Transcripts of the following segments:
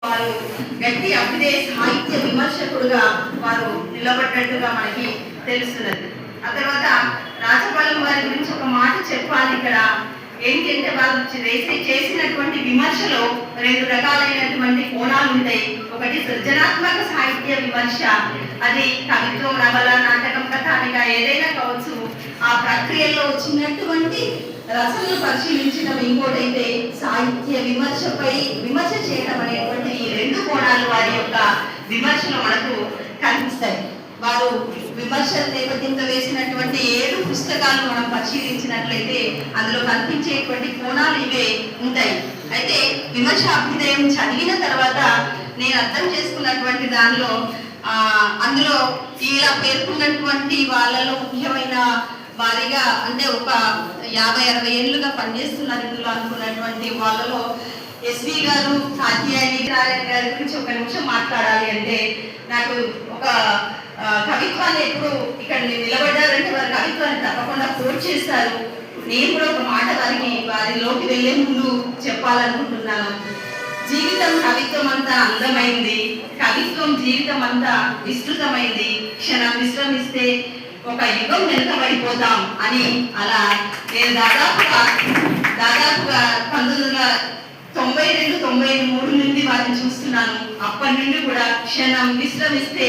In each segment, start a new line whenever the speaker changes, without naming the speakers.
వారు వ్యక్తి అభినయ సాహిత్య విమర్శకుడుగా వారు నిలబడ్డట్టుగా మనకి తెలుస్తున్నది. ఆ తర్వాత రాజపాలెం వారి గురించి ఒక మాట చెప్పాలి. ఇక్కడ ఏంటంటే వాళ్ళు చేసినటువంటి విమర్శలో రెండు రకాలైనటువంటి కోణాలు ఉంటాయి. ఒకటి సృజనాత్మక సాహిత్య విమర్శ, అది కవిత్వం, నవల, నాటకం, కథానిక ఏదైనా కావచ్చు. ఆ ప్రక్రియలో వచ్చినటువంటి రచనలు పరిశీలించడం. ఇంకోటైతే సాహిత్య విమర్శ చేయడం అనేటువంటి ఈ రెండు కోణాలు వారి యొక్క విమర్శలో మనకు కనిపిస్తాయి. వారు విమర్శ నేపథ్యంలో వేసినటువంటి 7 పుస్తకాలు మనం పరిశీలించినట్లయితే అందులో కనిపించేటువంటి కోణాలు ఇవే ఉంటాయి. అయితే విమర్శ అభ్యుదయం చదివిన తర్వాత నేను అర్థం చేసుకున్నటువంటి దానిలో అందులో ఇలా పేర్కొన్నటువంటి వాళ్ళలో ముఖ్యమైన వారిగా, అంటే ఒక 50-60 ఏళ్ళుగా పనిచేస్తున్నారు ఇందులో అనుకున్నటువంటి వాళ్ళలో ఎస్వి గారు, కాత్యాయని నారాయణ గారి గురించి ఒక నిమిషం మాట్లాడాలి. అంటే నాకు ఒక కవిత్వాన్ని ఎప్పుడు ఇక్కడ నిలబడ్డారంటే వారి కవిత్వాన్ని తప్పకుండా కోట్ చేస్తారు. నేను కూడా ఒక మాట వారిలోకి వెళ్లే ముందు చెప్పాలనుకుంటున్నాను. జీవితం కవిత్వం అంతా అందమైంది, కవిత్వం జీవితం అంతా విస్తృతమైంది, క్షణం విశ్రమిస్తే ఒక యుగం వెనుకబడిపోతాం అని అలా నేను దాదాపుగా 1992-93 నుండి వారిని చూస్తున్నాను. అప్పటి నుండి కూడా క్షణం విశ్రమిస్తే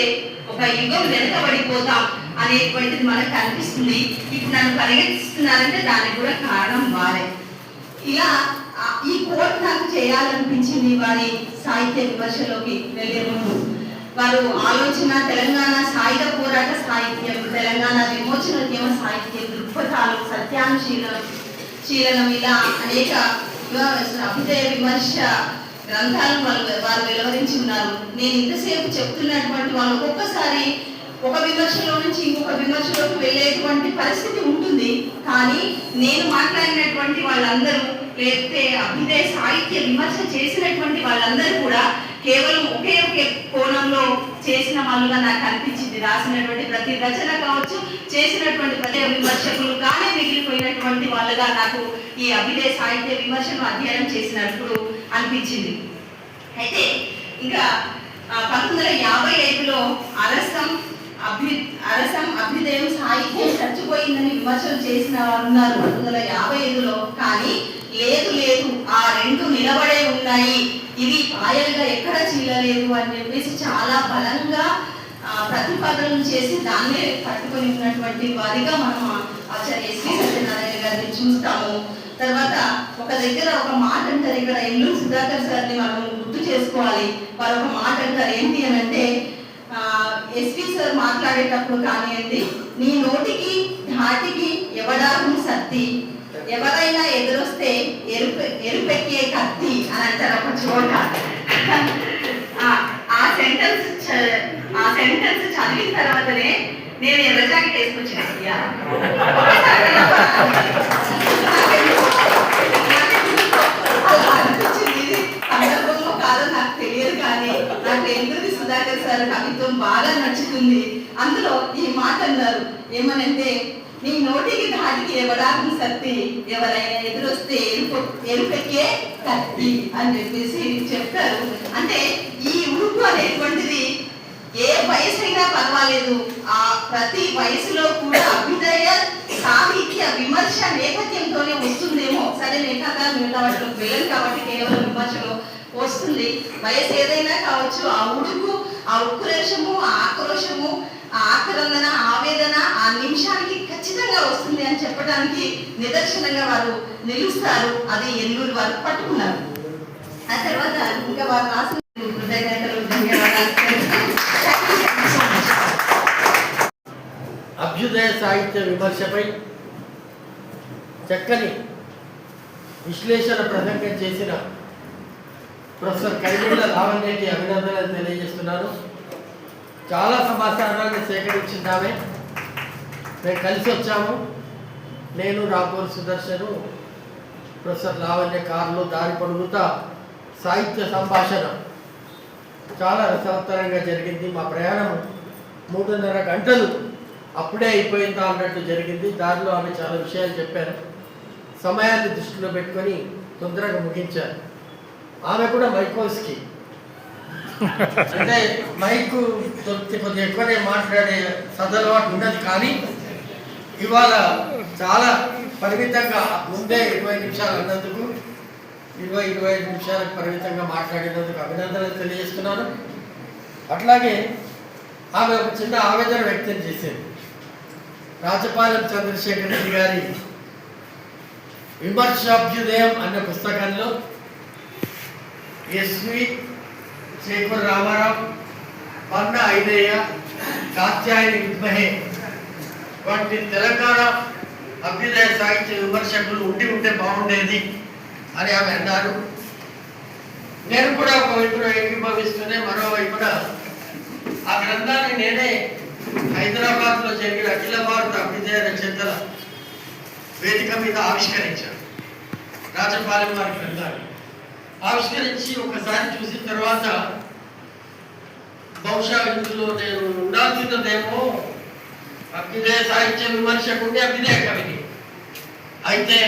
ఒక యుగం వెనుకబడిపోతాం అనేటువంటిది మనకు అనిపిస్తుంది. ఇప్పుడు నన్ను పరిగెత్తిస్తున్నారంటే దానికి కూడా కారణం వారే. ఇలా ఈ కోట్ నాకు చేయాలనిపించింది వారి సాహిత్య విమర్శలోకి వెళ్లే ముందు. వారు ఆలోచన తెలంగాణ సాయుధ పోరాట సాహిత్యం, తెలంగాణ విమోచనోద్యమ సాహిత్యం, దృక్పథాలు, సత్యానుశీలనం ఇలా అనేక అభ్యుదయ విమర్శ గ్రంథాలు వారు వెలువరించి ఉన్నారు. నేను ఇంతసేపు చెప్తున్నటువంటి వాళ్ళు ఒక్కొక్కసారి ఒక విమర్శలో నుంచి ఇంకొక విమర్శలోకి వెళ్ళేటువంటి పరిస్థితి ఉంటుంది. కానీ నేను మాట్లాడినటువంటి వాళ్ళందరూ, లేకపోతే అభ్యుదయ సాహిత్య విమర్శ చేసినటువంటి వాళ్ళందరూ కూడా కేవలం ఒకే కోణంలో చేసిన వాళ్ళుగా నాకు అనిపించింది. రాసినటువంటి ప్రతి రచన కావచ్చు, చేసినటువంటి ప్రతి విమర్శకులు కానీ మిగిలిపోయినటువంటి వాళ్ళుగా నాకు ఈ అభ్యుదయ సాహిత్య విమర్శను అధ్యయనం చేసినప్పుడు అనిపించింది. అయితే ఇంకా 1955లో అరసం అభ్యుదయం సాహిత్యం చచ్చిపోయిందని విమర్శలు చేసిన వారు ఉన్నారు 1955లో. కానీ లేదు ఆ రెండు నిలబడే ఉన్నాయి, ఇవి పాయలుగా ఎక్కడ చీలలేదు అని చెప్పేసి చాలా బలంగా ప్రతిపాదనలు చేసి దాన్నే పట్టుకొని ఉన్నటువంటి వారిగా మనం ఆచార్య ఎస్వి సత్యనారాయణ గారిని చూస్తాము. తర్వాత ఒక దగ్గర ఒక మాట అంటారు, ఇక్కడ ఎల్లూరు సుధాకర్ సార్ని మనం గుర్తు చేసుకోవాలి. వారు ఒక మాట అంటారు, ఏంటి అని అంటే ఎస్వి సార్ మాట్లాడేటప్పుడు కానివ్వండి, నీ నోటికి ధాటికి ఎవడారు సత్తి, ఎవరైనా ఎదురొస్తే ఎరుపెక్కే కత్తి అని అంటారు ఒక చోట. ఆ సెంటెన్స్ చదివిన తర్వాతనే నేను ఎర్ర జాకెట్ వేసుకొచ్చిన సందర్భంలో కాదో నాకు తెలియదు, కానీ నాకు ఎల్లూరి సుధాకర్ సార్ కవిత్వం బాగా నచ్చుతుంది. అందులో ఈ మాట అన్నారు, ఏమనంటే నీ నోటికి ధాటి కాటికి ఎవరాని సత్తి, ఎవరైనా ఎదురొస్తే ఎరుపెక్కే కత్తి అని చెప్పేసి చెప్తారు. అంటే ఈ ఉడుపు అనేటువంటిది ఏ వయసు అయినా పర్వాలేదు, ఆ ప్రతి వయసులో కూడా అభ్యుదయ సాహిత్య విమర్శ నేపథ్యంతోనే వస్తుందేమో. సరే మిగతా మిగతా వాటిలో వెళ్ళను కాబట్టి కేవలం విమర్శలో వస్తుంది. వయసు ఏదైనా కావచ్చు, ఆ ఉడుకు, ఆ ఉక్రోషము, ఆ ఆక్రోషము, ఆ ఆక్రందన, ఆవేదన ఆ నిమిషానికి ఖచ్చితంగా వస్తుంది అని చెప్పడానికి నిదర్శనంగా వారు నిలుస్తారు. అది ఎల్లూరు వారు పట్టుకున్నారు. ఆ తర్వాత ఇంకా వారు రాసిన కృతజ్ఞతలు, ధన్యవాదాలు.
అభ్యుదయ సాహిత్య విమర్శపై చక్కని విశ్లేషణ ప్రసంగం చేసిన ప్రొఫెసర్ కరిమిళ్ళ లావణ్యకి అభినందనలు తెలియజేస్తున్నాను. చాలా సమాచారాన్ని సేకరించిందామే. మేము కలిసి వచ్చాము. నేను, రాపూర్ సుదర్శను, ప్రొఫెసర్ లావణ్య కారులో దారి పొడుగుతా సాహిత్య సంభాషణ చాలా రసవత్తరంగా జరిగింది. మా ప్రయాణం 3.5 గంటలు అప్పుడే అయిపోయిందా అన్నట్టు జరిగింది. దారిలో ఆమె చాలా విషయాలు చెప్పారు. సమయాన్ని దృష్టిలో పెట్టుకొని తొందరగా ముగించారు. ఆమె కూడా మైకోస్కి అంటే మైకు దొరికి కొద్దిగా ఎక్కువనే మాట్లాడే సదలవాటు ఉన్నది. కానీ ఇవాళ చాలా పరిమితంగా ముందే 20 నిమిషాలు అన్నందుకు 25 నిమిషాలకు పరిమితంగా మాట్లాడినందుకు అభినందనలు తెలియజేస్తున్నాను. అట్లాగే ఆమె ఒక చిన్న ఆవేదన వ్యక్తం చేసేది. రాజపాలెం చంద్రశేఖర్ రెడ్డి గారి విమర్శాభ్యుదయం అన్న పుస్తకంలో ఎస్వి శేఖర్ రామారావు, పన్న ఐదయ్య, కాత్యాయని విద్మహే వంటి తెలంగాణ అభ్యుదయ సాహిత్య విమర్శకులు ఉంటే బాగుండేది అని ఆమె అన్నారు. నేను కూడా ఒకవైపున ఏకీభవిస్తూనే మరోవైపున ఆ గ్రంథాన్ని నేనే హైదరాబాద్లో జరిగిన అఖిల భారత అభ్యుదయ రచయితల వేదిక మీద ఆవిష్కరించాను. రాజపాలెం వారి గ్రంథాన్ని ఆవిష్కరించి ఒకసారి చూసిన తర్వాత బహుశా ఇందులో నేను ఉండాల్సినదేమో అభ్యుదయ సాహిత్య విమర్శకుండే అభ్యుదయ కవిని అయితే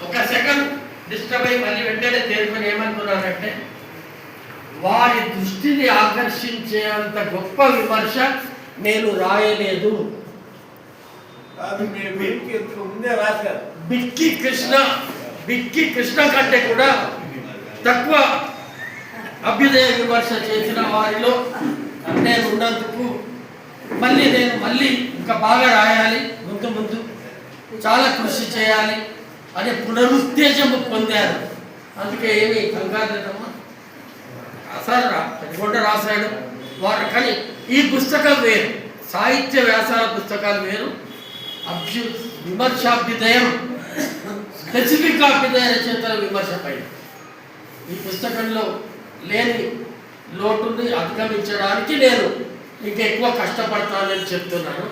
ఒక సెకండ్ డిస్టర్బ్ అయ్యి మళ్ళీ వెంటనే తేరుకొని ఏమనుకున్నానంటే వారి దృష్టిని ఆకర్షించేంత గొప్ప విమర్శ నేను రాయలేదు. బిక్కి కృష్ణ కంటే కూడా తక్కువ అభ్యుదయ విమర్శ చేసిన వారిలో నేను ఉన్నందుకు మళ్ళీ ఇంకా బాగా రాయాలి, ముందు చాలా కృషి చేయాలి అనే పునరుత్తేజము పొందారు. అందుకే ఏమి కంగారులేదమ్మా, పెట్టుకుంటే రాశాడు వారు. కానీ ఈ పుస్తకం వేరు, సాహిత్య వ్యాసాల పుస్తకాలు వేరు. విమర్శాభ్యుదయం స్పెసిఫిక్ అభ్యుదయ రచయితల విమర్శపై ఈ పుస్తకంలో లేని లోటుని అధిగమించడానికి నేను ఇంకా ఎక్కువ కష్టపడతానని చెప్తున్నాను.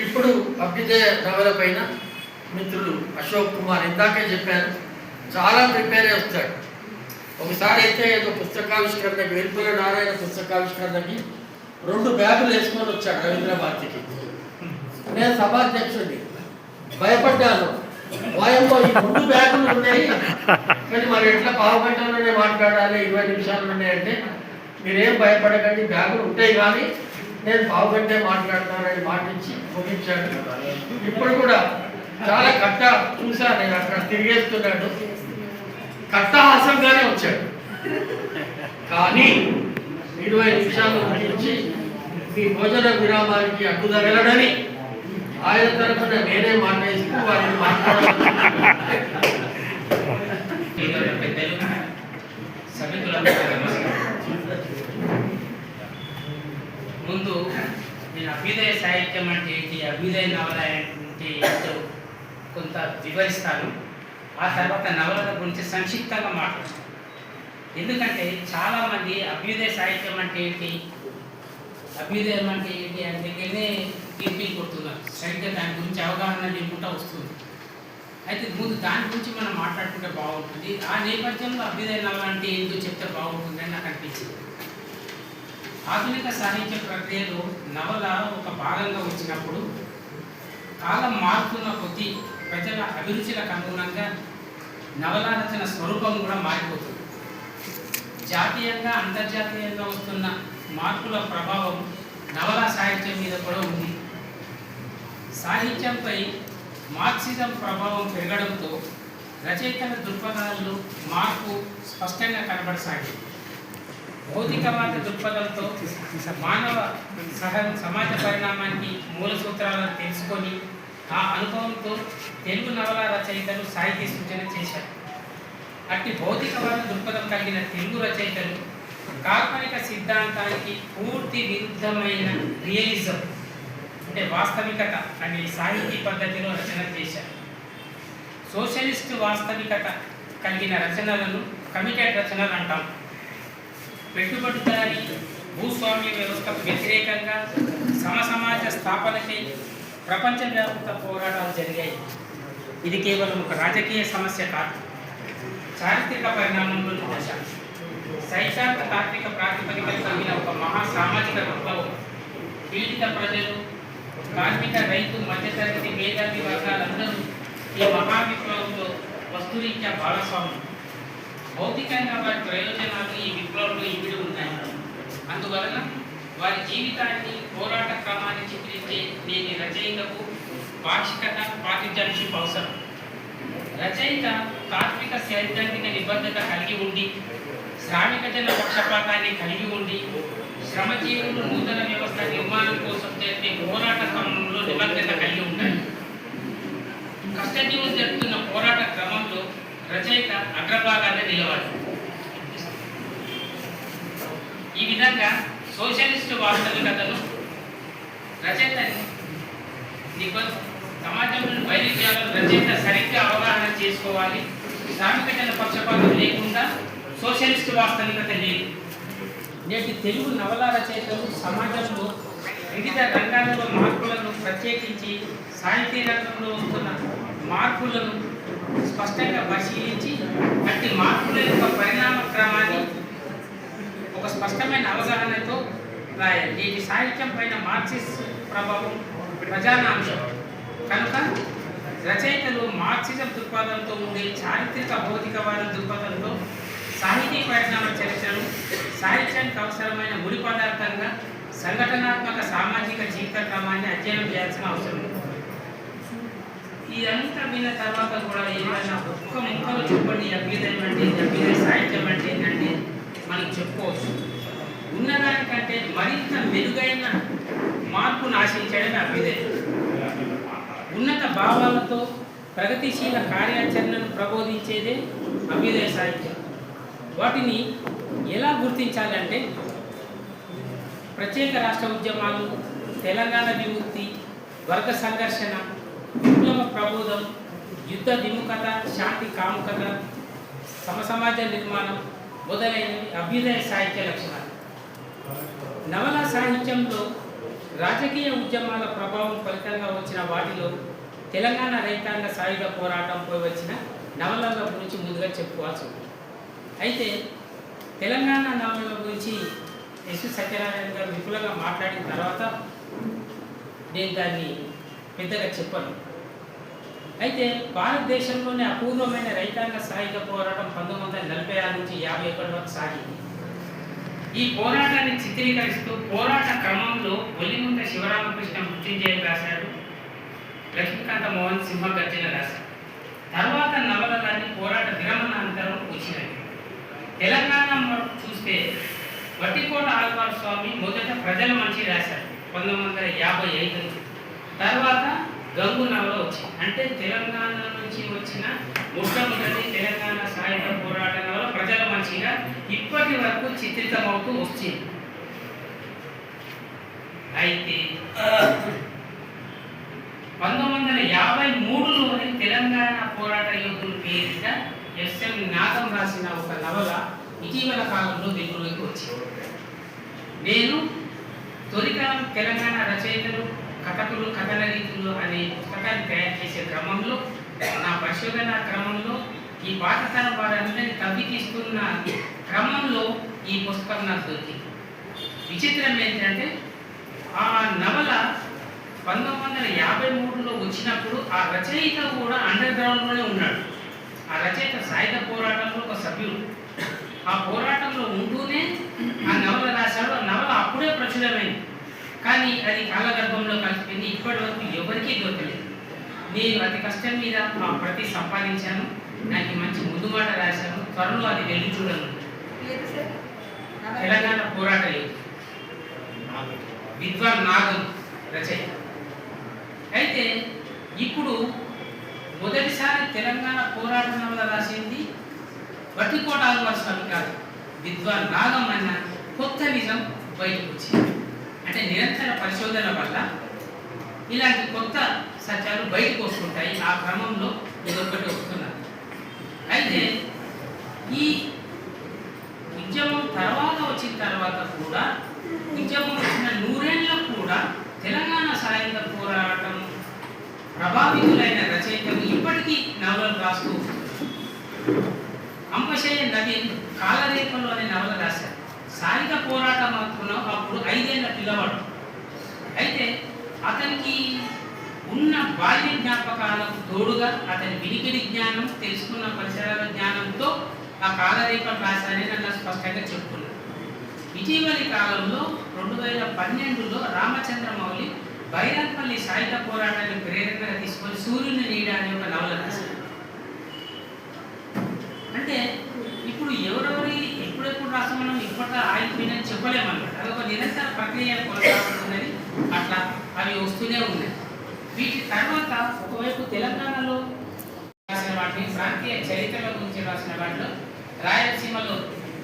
ఇప్పుడు అభ్యుదయ నవల పైన మిత్రులు అశోక్ కుమార్ ఇందాకే చెప్పాను, చాలా ప్రిపేర్ అయి వస్తాడు. ఒకసారి అయితే ఏదో పుస్తకావిష్కరణకి వెలుపుల నారాయణ పుస్తకావిష్కరణకి 2 బ్యాగులు వేసుకొని వచ్చాడు రవీంద్రభారతికి. నేను సభాధ్యక్షుడిని, భయపడ్డాను. వాయంలో ఈ 2 బ్యాగులు ఉన్నాయి, కానీ మరి ఎట్లా 15 గంటల్లోనే మాట్లాడాలి, 20 నిమిషాల్లోనే అంటే మీరేం భయపడకండి, బ్యాగులు ఉంటాయి కానీ నేను 15 గంటే మాట్లాడతానని మాటించి ముగించాడు. ఇప్పుడు కూడా చాలా కట్ట చూశాను నేను, అక్కడ తిరిగేస్తున్నాడు, కట్టహాసంగానే వచ్చాడు. కానీ 20 నిమిషాలు ముగించి మీ భోజన విరామానికి అడ్డు తగలడని ఆయన తరఫున నేనే మాట్లాడిస్తూ వారిని మాట్లాడాలి.
ముందు నేను అభ్యుదయ సాహిత్యం అంటే ఏంటి, అభ్యుదయ నవల అంటే ఏంటో కొంత వివరిస్తాను. ఆ తర్వాత నవలల గురించి సంక్షిప్తంగా మాట్లాడతాను. ఎందుకంటే చాలామంది అభ్యుదయ సాహిత్యం అంటే ఏంటి, అభ్యుదయం అంటే ఏంటి అని దగ్గరనే తీర్పిలు కొడుతున్నారు. సరిగ్గా దాని గురించి అవగాహన లేకుండా వస్తుంది. అయితే ముందు దాని గురించి మనం మాట్లాడుకుంటే బాగుంటుంది. ఆ నేపథ్యంలో అభ్యుదయ నవల అంటే ఏంటో చెప్తే బాగుంటుందని నాకు అనిపించింది. ఆధునిక సాహిత్య ప్రక్రియలో నవల ఒక భాగంగా వచ్చినప్పుడు కాలం మారుతున్న కొద్దీ ప్రజల అభిరుచులకు అనుగుణంగా నవల రచన స్వరూపం కూడా మారిపోతుంది. జాతీయంగా అంతర్జాతీయంగా వస్తున్న మార్పుల ప్రభావం నవలా సాహిత్యం మీద కూడా ఉంది. సాహిత్యంపై మార్క్సిజం ప్రభావం పెరగడంతో రచయితల దృక్పథాల్లో మార్పు స్పష్టంగా కనబడసాగింది. భౌతికవాద దృక్పథంతో మానవ సమాజ పరిణామానికి మూల సూత్రాలను తెలుసుకొని ఆ అనుభవంతో తెలుగు నవలా రచయితలు సాహితీ సూచన చేశారు. అట్టి భౌతికవాద దృక్పథం కలిగిన తెలుగు రచయితలు కాల్పనిక సిద్ధాంతానికి పూర్తి విరుద్ధమైన రియలిజం అంటే వాస్తవికత అనే సాహితీ పద్ధతిలో రచన చేశారు. సోషలిస్టు వాస్తవికత కలిగిన రచనలను కమిటెడ్ రచనలు అంటాం. పెట్టుబడిదారీ భూస్వామ్య వ్యవస్థకు వ్యతిరేకంగా సమసమాజ స్థాపనకై ప్రపంచవ్యాప్త పోరాటాలు జరిగాయి. ఇది కేవలం ఒక రాజకీయ సమస్య కాదు, చారిత్రక పరిణామంలోని దశ. సైద్ధాంత తాత్విక ప్రాతిపదికన కలిగిన ఒక మహా సామాజిక విప్లవం. పీడిత ప్రజలు, కార్మిక, రైతు, మధ్యతరగతి, మేధావి వర్గాలందరూ ఈ మహా విప్లవంలో వస్తురీత్యా భాగస్వాములు. భౌతికంగా వారి ప్రయోజనాలు ఈ విప్లవంలో ఇమిడి ఉన్నాయి. అందువలన వారి జీవితాన్ని, పోరాట క్రమాన్ని చిత్రించే నేటి రచయితకు పాక్షికత, ప్రాతిధ్యాన్షిప్ అవసరం. రచయిత తాత్విక సైద్ధాంతిక నిబద్ధత కలిగి ఉండి, శ్రామిక జన పక్షపాతాన్ని కలిగి ఉండి, శ్రమజీవులు నూతన వ్యవస్థ నిర్మాణం కోసం జరిపే పోరాట క్రమంలో నిబద్ధత కలిగి ఉంటాయి. కష్టజీవులు జరుపుతున్న పోరాట క్రమంలో రచయిత అగ్రభాగాన్ని నిలవాలి. ఈ విధంగా సోషలిస్టు వాస్తవికతను రచయిత సమాజంలోని వైరుధ్యాలను రచయిత సరిగ్గా అవగాహన చేసుకోవాలి. శ్రామిక జన పక్షపాతం లేకుండా సోషలిస్టు వాస్తవికత లేదు. నేటి తెలుగు నవలా రచయితలు సమాజంలో వివిధ రంగాలలో మార్పులను, ప్రత్యేకించి సాహితీ రంగంలో వస్తున్న మార్పులను స్పష్టంగా పరిశీలించి అట్టి మార్పుల యొక్క పరిణామ క్రమాన్ని ఒక స్పష్టమైన అవగాహనతో రాయాలి. నేటి సాహిత్యం పైన మార్క్సిస్ట్ ప్రభావం ప్రధాన అంశం కనుక రచయితలు మార్క్సిజం దృక్పథంతో ఉండే చారిత్రక భౌతికవాద దృక్పథంతో సాహితీ పరిణామ చరిత్రను సాహిత్యానికి అవసరమైన ముడి పదార్థంగా సంఘటనాత్మక సామాజిక జీవిత క్రమాన్ని అధ్యయనం చేయాల్సిన అవసరం ఉంది. ఇదంతా విన్న తర్వాత కూడా ఏమైనా ఒక్క ముక్కలు చెప్పండి అభ్యుదయం అంటే, అభ్యుదయ సాహిత్యం అంటే ఏంటంటే మనకి చెప్పుకోవచ్చు. ఉన్నదానికంటే మరింత మెరుగైన మార్పును ఆశించడమే అభ్యుదయం. ఉన్నత భావాలతో ప్రగతిశీల కార్యాచరణను ప్రబోధించేదే అభ్యుదయ సాహిత్యం. వాటిని ఎలా గుర్తించాలంటే ప్రత్యేక రాష్ట్ర ఉద్యమాలు, తెలంగాణ విముక్తి, వర్గ సంఘర్షణ, విప్లవ ప్రబోధం, యుద్ధ విముఖత, శాంతి కాముకత, సమసమాజ నిర్మాణం మొదలైనవి అభ్యుదయ సాహిత్య లక్షణాలు. నవలా సాహిత్యంలో రాజకీయ ఉద్యమాల ప్రభావం ఫలితంగా వచ్చిన వాటిలో తెలంగాణ రైతాంగ సాయుధ పోరాటంపై వచ్చిన నవలల గురించి ముందుగా చెప్పుకోవాల్సి ఉంది. అయితే తెలంగాణ నవలల గురించి ఎస్ సత్యనారాయణ గారు విపులంగా మాట్లాడిన తర్వాత నేను దాన్ని పెద్దగా చెప్పను. అయితే భారతదేశంలోనే అపూర్వమైన రైతాంగ సాయుధ పోరాటం 1946 నుంచి 51 వరకు సాగింది. ఈ పోరాటాన్ని చిత్రీకరిస్తూ పోరాట క్రమంలో ఒలిముంట శివరామకృష్ణ మృత్యుంజయం రాశాడు, లక్ష్మీకాంత మోహన్ సింహ గర్జన రాశాడు. తర్వాత నవలలన్నీ పోరాట విరమణ అనంతరం వచ్చినాయి. తెలంగాణ చూస్తే వట్టికోట ఆల్వార్ స్వామి మొదట ప్రజల మంచి రాశాడు 1955. తర్వాత గంగు నవల వచ్చింది. అంటే తెలంగాణ నుంచి వచ్చిన మొట్టమొదటి తెలంగాణ సాయుధ పోరాట నవల ప్రజల మంచిగా ఇప్పటి వరకు చిత్రితమవుతూ వచ్చింది. అయితే 1953లోని తెలంగాణ పోరాట యోధుల పేరిట ఎస్ఎం నాగం రాసిన ఒక నవల ఇటీవల కాలంలో వెలుగులోకి వచ్చింది. నేను తొలికాలం తెలంగాణ రచయితలు, కథకులు, కథన రీతులు అనే పుస్తకాన్ని తయారు చేసే క్రమంలో, నా పరిశోధన క్రమంలో ఈ పాతతరం వారందరినీ తవ్వి తీస్తున్న క్రమంలో ఈ పుస్తకం నాకు దొరికింది. విచిత్రం ఏంటంటే ఆ నవల 1953లో వచ్చినప్పుడు ఆ రచయిత కూడా అండర్ గ్రౌండ్లోనే ఉన్నాడు. ఆ రచయిత సాయుధ పోరాటంలో ఒక సభ్యుడు. ఆ పోరాటంలో ఉంటూనే ఆ నవల రాశాడు. ఆ నవల అప్పుడే ప్రచురమైంది, కానీ అది కాలగర్భంలో కలిసిపోయింది. ఇప్పటి వరకు ఎవరికీ దొరకలేదు. నేను అతి కష్టం మీద ఆ ప్రతి సంపాదించాను, నాకు మంచి ముందు మాట రాశాను. త్వరలో అది వెళ్ళి చూడను. తెలంగాణ పోరాట విద్వాన్ నాగం రచయిత. అయితే ఇప్పుడు మొదటిసారి తెలంగాణ పోరాట నవల రాసింది వట్టికోట ఆల్వార్ స్వామి కాదు, విద్వాన్ నాగం అన్న కొత్త నిజం బయటకు వచ్చింది. అంటే నిరంతర పరిశోధన వల్ల ఇలాంటి కొత్త సత్యాలు బయటకు వస్తుంటాయి. ఆ క్రమంలో ఇదొక్కటి వస్తున్నారు. అయితే ఈ ఉద్యమం తర్వాత వచ్చిన తర్వాత కూడా, ఉద్యమం వచ్చిన 100 ఏళ్ళకు కూడా తెలంగాణ సాయుధ పోరాటం ప్రభావితులైన రచయితలు ఇప్పటికీ నవలలు రాస్తూ. అంపశయ్య నవీన్ కాలరేఖలు అనే నవల రాశారు. సాయుధ పోరాటం అనుకున్నాం అప్పుడు 5 ఏళ్ల పిల్లవాడు. అయితే అతనికి ఉన్న బాల్య జ్ఞాపకాలకు తోడుగా అతని వినికిడి జ్ఞానం, తెలుసుకున్న పరిసరాల జ్ఞానంతో ఆ కాలరేఖలు రాశారని నన్ను స్పష్టంగా చెప్పుకున్నాను. ఇటీవలి కాలంలో 2012లో రామచంద్రమౌళి బైరంపల్లి సాయుధ పోరాటాన్ని ప్రేరణగా తీసుకొని సూర్యుని నీడ అనే ఒక నవల రాశారు. అంటే ఇప్పుడు ఎవరెవరి ఎప్పుడెప్పుడు రాసి మనం ఇప్పట్లో ఆగిపోయినని చెప్పలేమన్నమాట. అదొక నిరంతర ప్రక్రియ కొనసాగుతున్నది. అట్లా అవి వస్తూనే ఉన్నాయి. వీటి తర్వాత ఒకవైపు తెలంగాణలో రాసిన వాటిని, ప్రాంతీయ చరిత్రల గురించి రాసిన వాటిలో రాయలసీమలో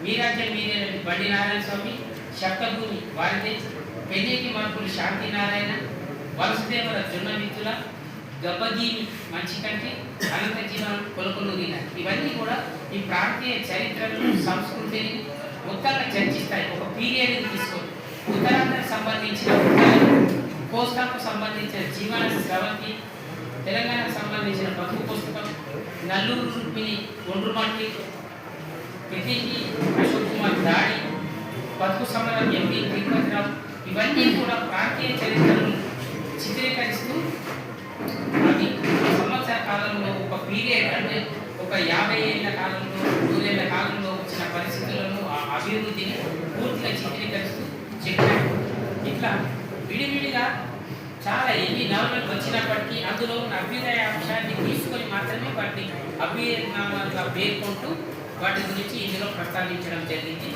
మీరాజ్యం మీరే బండి నారాయణ స్వామి, శబ్దభూమి వారిదే, పెళ్ళికి మార్పులు శాంతి నారాయణ, వలసదేవర జొన్న మిత్తుల, గబ్బగీమి మంచికంటి, అనంత జీవనం కొలకొలూరి. ఇవన్నీ కూడా ఈ ప్రాంతీయ చరిత్రను, సంస్కృతిని మొత్తంగా చర్చిస్తాయి. ఒక పీరియడ్ని తీసుకొని ఉత్తరాంధ్రకు సంబంధించిన కోస్తాకు సంబంధించిన జీవన స్రవంతి, తెలంగాణకు సంబంధించిన బతుకు పుస్తకం, నల్లూరు రుక్మిణి ఒండ్రుమట్టి, ప్రతికి అశోక్ కుమార్ దాడి, బతుకు సమరం ఎంపీ తిరుపతిరావు, ఇవన్నీ కూడా ప్రాంతీయ చరిత్రను చిత్రీకరిస్తూ అది సంవత్సర కాలంలో ఒక పీరియడ్, అంటే ఒక 50 ఏళ్ల కాలంలో, 100 ఏళ్ల కాలంలో వచ్చిన పరిస్థితులను, ఆ అభివృద్ధిని పూర్తిగా చిత్రీకరిస్తూ చెప్పారు. ఇట్లా విడివిడిగా చాలా ఎన్ని నవలలు వచ్చినప్పటికీ అందులో ఉన్న అభ్యుదయ అంశాన్ని తీసుకొని మాత్రమే వాటిని అభ్యుదయంగా పేర్కొంటూ వాటి గురించి ఇందులో ప్రస్తావించడం జరిగింది.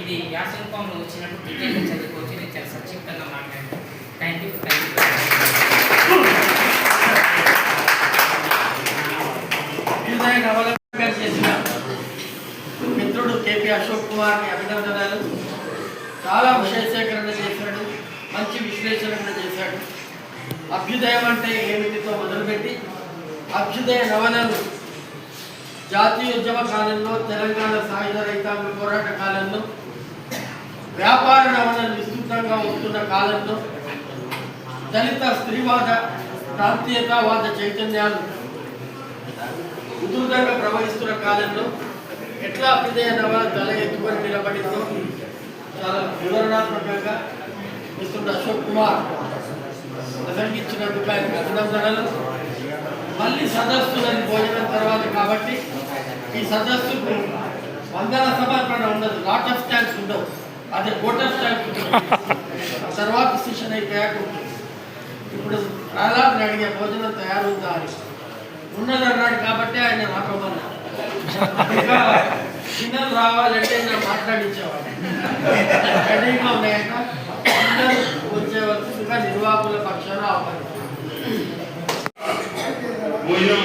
ఇది వ్యాస రూపంలో వచ్చినప్పుడు డీటెయిల్గా చదువుకోవచ్చు. నేను చాలా సంక్షిప్తంగా మాట్లాడాను. Thank you.
అభ్యుదయ నవల చేసిన మిత్రుడు కేపీ అశోక్ కుమార్ని అభినందనలు. చాలా విషయ సేకరణ చేశాడు, మంచి విశ్లేషణ చేశాడు. అభ్యుదయం అంటే ఏమిటితో మొదలుపెట్టి అభ్యుదయ నవలలు జాతీయోద్యమ కాలంలో, తెలంగాణ సాయుధ రైతాంగ పోరాట కాలంలో, వ్యాపార నవలలు విస్తృతంగా వస్తున్న కాలంలో, దళిత స్త్రీవాద ప్రాంతీయతావాద చైతన్యాలు ఉధృతంగా ప్రవహిస్తున్న కాలంలో ఎట్లా అభ్యుదయ నవల తల ఎత్తుకొని నిలబడిందో చాలా వివరణాత్మకంగా మిస్టర్ అశోక్ కుమార్ ప్రసంగించినందుకు ఆయనకు అభినందనలు. మళ్ళీ సదస్సులని భోజనం తర్వాత కాబట్టి ఈ సదస్సుకు వందల సమర్పణ ఉండదు, లాట్ ఆఫ్ థ్యాంక్స్ ఉండవు, అదే ఓటర్ థ్యాంక్స్ తర్వాత సెషన్ అయిపోయాక ఉంటుంది. ఇప్పుడు ప్రహ్లాద్ని అడిగే భోజనం తయారుందా అని ఉన్నదన్నాడు కాబట్టి ఆయన రాకమన్నారు. ఇంకా చిన్నలు రావాలంటే నేను మాట్లాడించేవాడు. రెడీగా ఉన్నాయట, అందరూ వచ్చే వరుసగా నిర్వాహకుల పక్షాన ఆపాలి.
భోజనం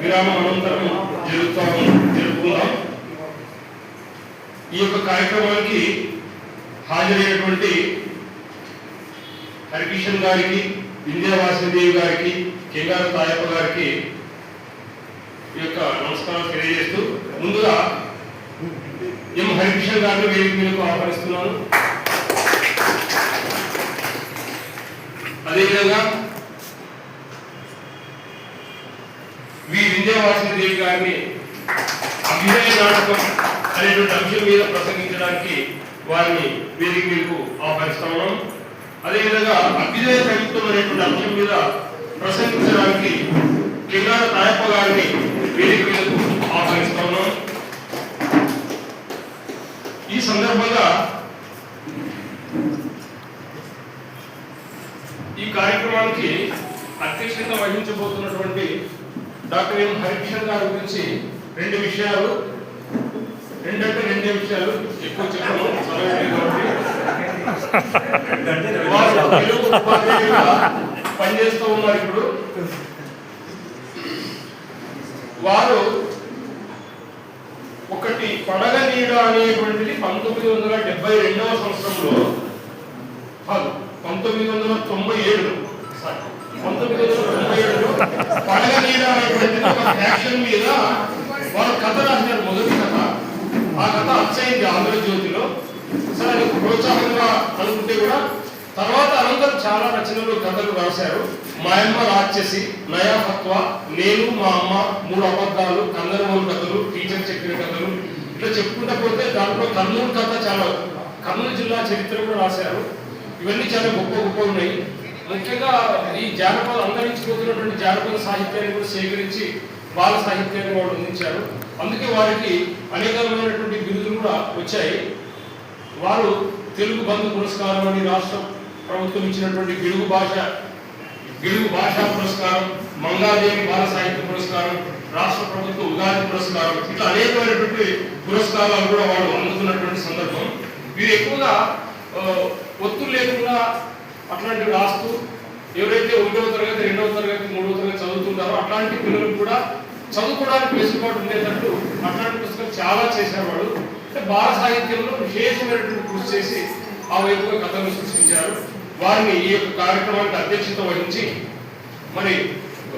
విరామం అనంతరం జరుపుకుందాం. ఈ యొక్క కార్యక్రమానికి హాజరైనటువంటి హరికిషన్ గారికి, వింధ్యవాసిదేవి గారికి, కెంగారు తాయప్ప గారికి ఈ యొక్క నమస్కారం తెలియజేస్తూ, ముందుగా ఎం హరికిషన్ గారిని వేదిక మీదకు ఆహ్వానిస్తున్నాను. అదేవిధంగా వి వింధ్యవాసిదేవి గారిని అభ్యుదయ నాటకం అనేటువంటి అంశం మీద ప్రసంగించడానికి వారిని వేదిక మీదకు ఆహ్వానిస్తా ఉన్నాం. అదేవిధంగా అభ్యుదయ కవిత్వం అనేటువంటి అంశం మీద ప్రసంగించడానికి కింగార తాయప్ప గారిని వేదిక మీదకు ఆహ్వానిస్తా ఉన్నాం. ఈ సందర్భంగా ఈ కార్యక్రమానికి అధ్యక్షత వహించబోతున్నటువంటి డాక్టర్ ఎం హరికిషన్ గారి గురించి రెండే విషయాలు ఎక్కువ చెప్పడం వారు తెలుగు ఉపాధ్యాయులుగా పనిచేస్తూ ఉన్నారు. ఇప్పుడు వారు ఒకటి పడగ నీడ అనేటువంటిది 1972వ సంవత్సరంలో 1997లో పడగ నీడ అనేటువంటిది ఒక ఫ్యాక్షన్ మీద వారు కథ రాసినారు. మొదటి కథ, ఆ కథ అచ్చయింది ఆంధ్రజ్యోతిలో. సరే అది ప్రోత్సాహంగా అనుకుంటే కూడా తర్వాత అనంతరం చాలా రచనలు కథలు రాశారు. మాయమ్మ రాక్షసి, నయాఫత్వ, నేను మా అమ్మ, 3 అబద్ధాలు, కందరమూలు కథలు, టీచర్ చెప్పిన కథలు, ఇట్లా చెప్పుకుంటా పోతే దాంట్లో కర్నూలు కథ చాలా, కర్నూలు జిల్లా చరిత్ర కూడా రాశారు. ఇవన్నీ చాలా గొప్ప ఉన్నాయి. ముఖ్యంగా ఈ జానపద అంతరించిపోతున్నటువంటి జానపద సాహిత్యాన్ని కూడా సేకరించి బాల సాహిత్యాన్ని వాళ్ళు అందించారు. అందుకే వారికి అనేకమైనటువంటి బిరుదులు కూడా వచ్చాయి. వారు తెలుగు బంధు పురస్కారం అని రాష్ట్ర ప్రభుత్వం ఇచ్చినటువంటి గిడుగు భాషా పురస్కారం, మంగాదేవి బాల సాహిత్య పురస్కారం, రాష్ట్ర ప్రభుత్వ ఉగాది పురస్కారం, ఇట్లా అనేకమైనటువంటి పురస్కారాలు కూడా వాళ్ళు అందుకున్నటువంటి సందర్భం. వీరు ఎక్కువగా ఒత్తులు లేకుండా అట్లాంటివి రాస్తూ ఎవరైతే 1వ తరగతి, 2వ తరగతి, 3వ తరగతి చదువుతుంటారో అట్లాంటి పిల్లలకు కూడా చదువుకోవడానికి వెసులుబాటు ఉండేటట్టు అట్లాంటి పుస్తకాలు చాలా చేసేవాడు. అంటే బాల సాహిత్యంలో విశేషమైనటువంటి కృషి చేసి ఆ వైపుగా కథలు సృష్టించారు. వారిని ఈ యొక్క కార్యక్రమానికి అధ్యక్షత వహించి మరి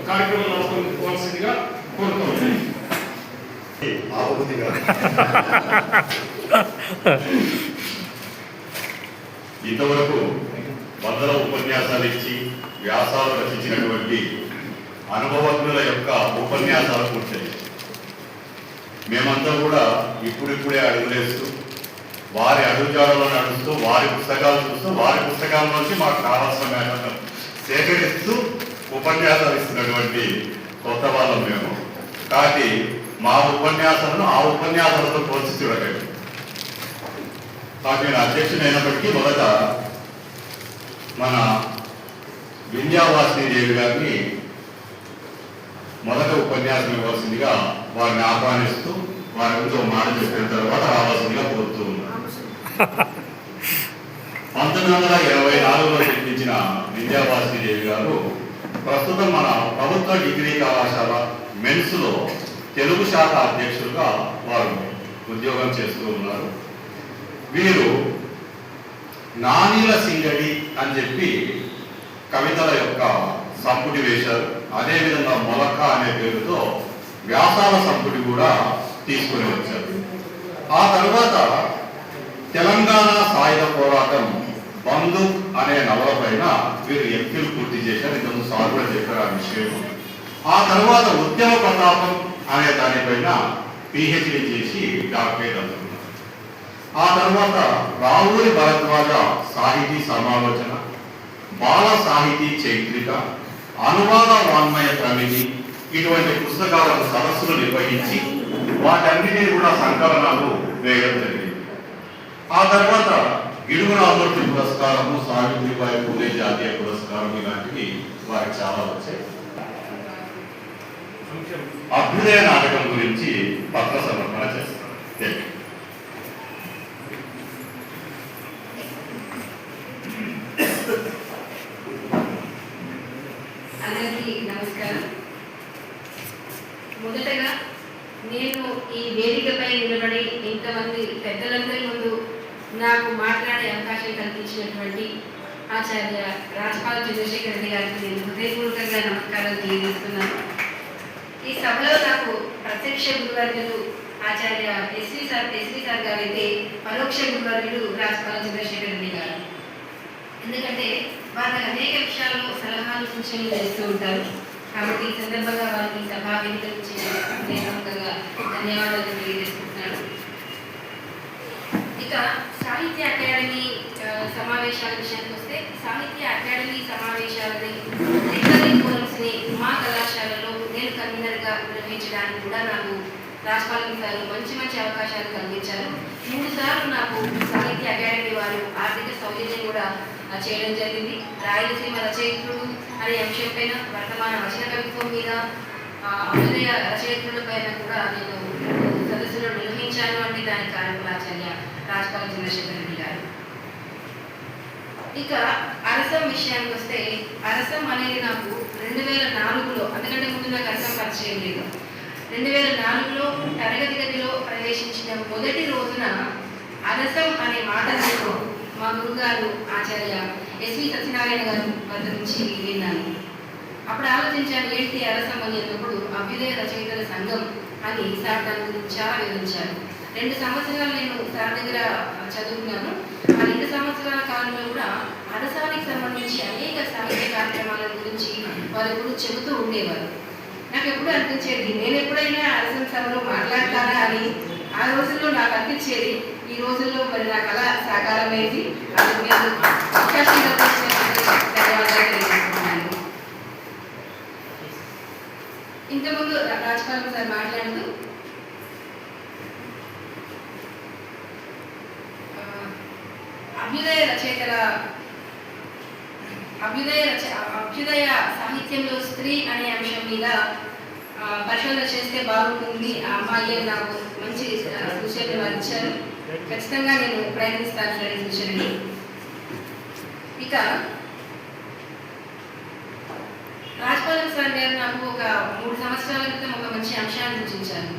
కార్యక్రమం నడుపుకోవాల్సిందిగా కోరుతున్నాను.
ఇంతవరకు 100 ఉపన్యాసాలు ఇచ్చి వ్యాసాలు రచించినటువంటి అనుభవజ్ఞుల యొక్క ఉపన్యాసాలు పూర్తయి మేమంతా కూడా ఇప్పుడిప్పుడే అడుగులేస్తూ వారి అడుగుజాడలో నడుస్తూ వారి పుస్తకాలు చూస్తూ వారి పుస్తకాల నుంచి మాకు కావాల్సిన మేరకు సేకరిస్తూ ఉపన్యాసాలు ఇస్తున్నటువంటి కొత్త వాళ్ళం మేము. కాబట్టి మా ఉపన్యాసాలను ఆ ఉపన్యాసాలతో పోల్చి చూడగలి. కాబట్టి నేను అధ్యక్షుడు అయినప్పటికీ మొదట మన వింధ్యావాసిని దేవి గారిని మొదట ఉపన్యాసం ఇవ్వాల్సిందిగా వారిని ఆహ్వానిస్తూ వారి గురించి మాట చెప్పిన తర్వాత రావాల్సిందిగా కోరుతూ ఉన్నాను. 1924లో జన్మించిన వింధ్యావాసిని దేవి గారు ప్రస్తుతం మన ప్రభుత్వ డిగ్రీ కళాశాల మెన్స్లో తెలుగు శాఖ అధ్యక్షులుగా వారు ఉద్యోగం చేస్తూ ఉన్నారు. వీరు నానీల సింగడి అని చెప్పి కవితల యొక్క సంపుటి వేశారు. అదేవిధంగా మొలక అనే పేరుతో వ్యాసాల సంపుటి కూడా తీసుకుని వచ్చారు. ఆ తర్వాత తెలంగాణ సాయుధ పోరాటం బంధుక్ అనే నవల పైన వీరు ఎంఫిల్ పూర్తి చేశారు. ఇంతకు సార్ కూడా చెప్పారు ఆ విషయం. ఆ తర్వాత ఉద్యమ ప్రతాపం అనే దానిపైన పిహెచ్డి చేసి డాక్టరేట్ అందుకున్నారు. ఆ తర్వాత రావూరి భరద్వాజ సాహితీ సమాలోచన, బాల సాహితీ చైత్రిక, అనువాద వాన్మయ ప్రమితి ఇటువంటి పుస్తకాలకు సదస్సులు నిర్వహించి వాటన్నిటినీ కూడా సంకలనాలు వేయడం జరిగింది. ఆ తర్వాత గిడుగురామూర్తి పురస్కారము, సావిత్రిబాయి పూలే జాతీయ పురస్కారం ఇలాంటివి వారికి చాలా వచ్చాయి. అభ్యుదయ నాటకం గురించి పత్ర సమర్పణ చేస్తారు.
అందరికీ నమస్కారం. మొదటగా నేను ఈ వేదికపై నిలబడి ఇంతమంది పెద్దలందరి ముందు నాకు మాట్లాడే అవకాశం కల్పించినటువంటి ఆచార్య రాజపాల చంద్రశేఖర్ రెడ్డి గారికి నేను హృదయపూర్వకంగా నమస్కారాలు తెలియజేస్తున్నాను. ఈ సభలో నాకు ప్రత్యక్ష గురువర్యులు ఆచార్య ఎస్వి సార్ గారు అయితే పరోక్ష గురువర్యులు రాజపాల చంద్రశేఖర్ రెడ్డి గారు. ఎందుకంటే వారు అనేక విషయాల్లో సలహాలు సూచనలు చేస్తూ ఉంటారు. కాబట్టి ఈ సందర్భంగా వారికి సభా వేదిక నుంచి హృదయపూర్వకంగా ధన్యవాదాలు తెలియజేస్తున్నాను. ఇక సాహిత్య అకాడమీ సమావేశాల విషయానికి వస్తే సాహిత్య అకాడమీ సమావేశాలని లిటరీ ఫోరమ్స్ని మా కళాశాలలో నేను కన్వీనర్గా నిర్వహించడానికి కూడా నాకు రాజపాలెం సార్ మంచి మంచి అవకాశాలు కల్పించారు. 3 సార్లు నాకు సాహిత్య అకాడమీ వారు ఆర్థిక సౌజన్యం కూడా చేయడం జరిగింది. రాయలసీమ రచయిత్రుడు అనే అంశం పైన, వర్తమాన వచన కవిత్వం మీద, అభ్యుదయ రచయిత్రుల పైన కూడా నేను సదస్సులో నిర్వహించాను. అంటే దానికి కారణం ఆచార్య రాజపాలెం చంద్రశేఖర్ రెడ్డి గారు. ఇక అరసం విషయానికి వస్తే, అరసం అనేది నాకు 2004లో, అంతకంటే ముందు నాకు అరసం పరిచయం లేదు. 2004లో తరగతి గదిలో ప్రవేశించిన మొదటి రోజున అరసం అనే మాట నేను మా గురుగారు ఆచార్య ఎస్వి సత్యనారాయణ గారు వద్ద నుంచి విన్నాను. అప్పుడు ఆలోచించాను, ఏంటి అరసం అనేటప్పుడు అభ్యుదయ రచయితల సంఘం అని సార్ దాని గురించి చాలా వివరించారు. 2 సంవత్సరాలు నేను సార్ దగ్గర చదువుకున్నాను. ఆ 2 సంవత్సరాల కాలంలో కూడా అరసానికి సంబంధించి అనేక సాహిత్య కార్యక్రమాల గురించి వారు ఎప్పుడు చెబుతూ ఉండేవారు. నాకు ఎప్పుడు అనిపించేది, నేను ఎప్పుడైనా అరసం సభలో మాట్లాడతానా అని. ఆ రోజుల్లో నాకు అనిపించేది. ఈ రోజుల్లో మరి నా కళ సాకారమైంది. అందుకు నేను అవకాశంగా ధన్యవాదాలు తెలియజేస్తున్నాను. ఇంతకుముందు రాజపాలెం సార్ మాట్లాడుతూ అభ్యుదయ సాహిత్యంలో స్త్రీ అనే అంశం మీద పరిశోధన చేస్తే బాగుంటుంది. ఆ అమ్మాయి నాకు మంచి సూచనలు వారు ఇచ్చారు. ఖచ్చితంగా నేను ప్రయత్నిస్తాను సూచనని. ఇక రాజపాలెం సార్ గారు నాకు ఒక 3 సంవత్సరాల క్రితం ఒక మంచి అంశాన్ని సూచించారు.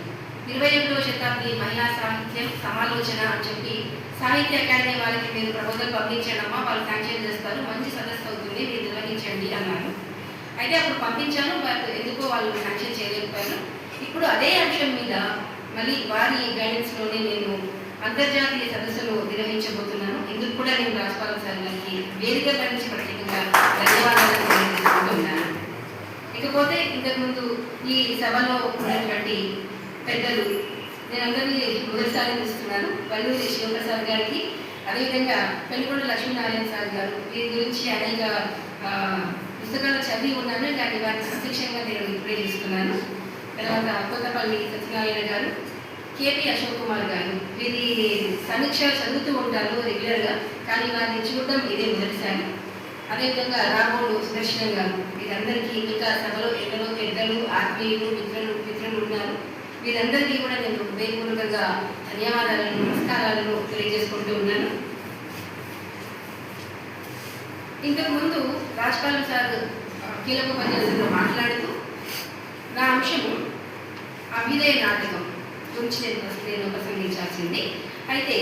21వ శతాబ్ది మహిళా సాహిత్యం సమాలోచన అని చెప్పి సాహిత్య అకాడమీ వాళ్ళకి మీరు ప్రపోజల్ పంపించండమ్మా, వాళ్ళు శాంక్షన్ చేస్తారు, మంచి సదస్సు అవుతుంది, మీరు నిర్వహించండి అన్నారు. అయితే అప్పుడు పంపించాను, బట్ ఎందుకో వాళ్ళు శాంక్షన్ చేయలేకపోయారు. ఇప్పుడు అదే అంశం మీద మళ్ళీ వారి గైడెన్స్లోనే నేను అంతర్జాతీయ సదస్సును నిర్వహించబోతున్నాను. ఇందుకు కూడా నేను రాజపాలెం సార్ గారికి వేదిక నుంచి ప్రత్యేకంగా ధన్యవాదాలు తెలియజేసుకుంటున్నాను. ఇకపోతే ఇంతకుముందు ఈ సభలో ఉన్నటువంటి పెద్దలు, నేను అందరినీ మొదటిసారి చూస్తున్నాను, వల్లూరి శివప్రసాద్ గారికి, అదేవిధంగా పెనుకొండ లక్ష్మీనారాయణ సార్ గారు, వీరి గురించి అనేక పుస్తకాలు చదివి ఉన్నాను, కానీ వారిని ప్రత్యక్షంగా నేను ఇప్పుడే చూస్తున్నాను. తర్వాత కొత్తపల్లి సత్యనారాయణ గారు, కేపీ అశోక్ కుమార్ గారు, వీరి సమీక్ష చదువుతూ ఉంటారు రెగ్యులర్గా, కానీ వారిని చూడడం ఇదే మొదటిసారి. అదేవిధంగా రాబోలు సుదర్శనం గారు, వీరందరికీ ఇంకా సభలో ఎందరో పెద్దలు, ఆత్మీయులు, మిత్రులు ఉన్నారు. వీరందరికీ కూడా నేను హృదయపూర్వకంగా ధన్యవాదాలను, నమస్కారాలను తెలియజేసుకుంటూ ఉన్నాను. ఇంతకుముందు రాజపాలెం సార్ కీలక ఉపన్యాసంలో మాట్లాడుతూ నా అంశము అభ్యుదయ నాటకం గురించి నేను ప్రసంగించాల్సింది. అయితే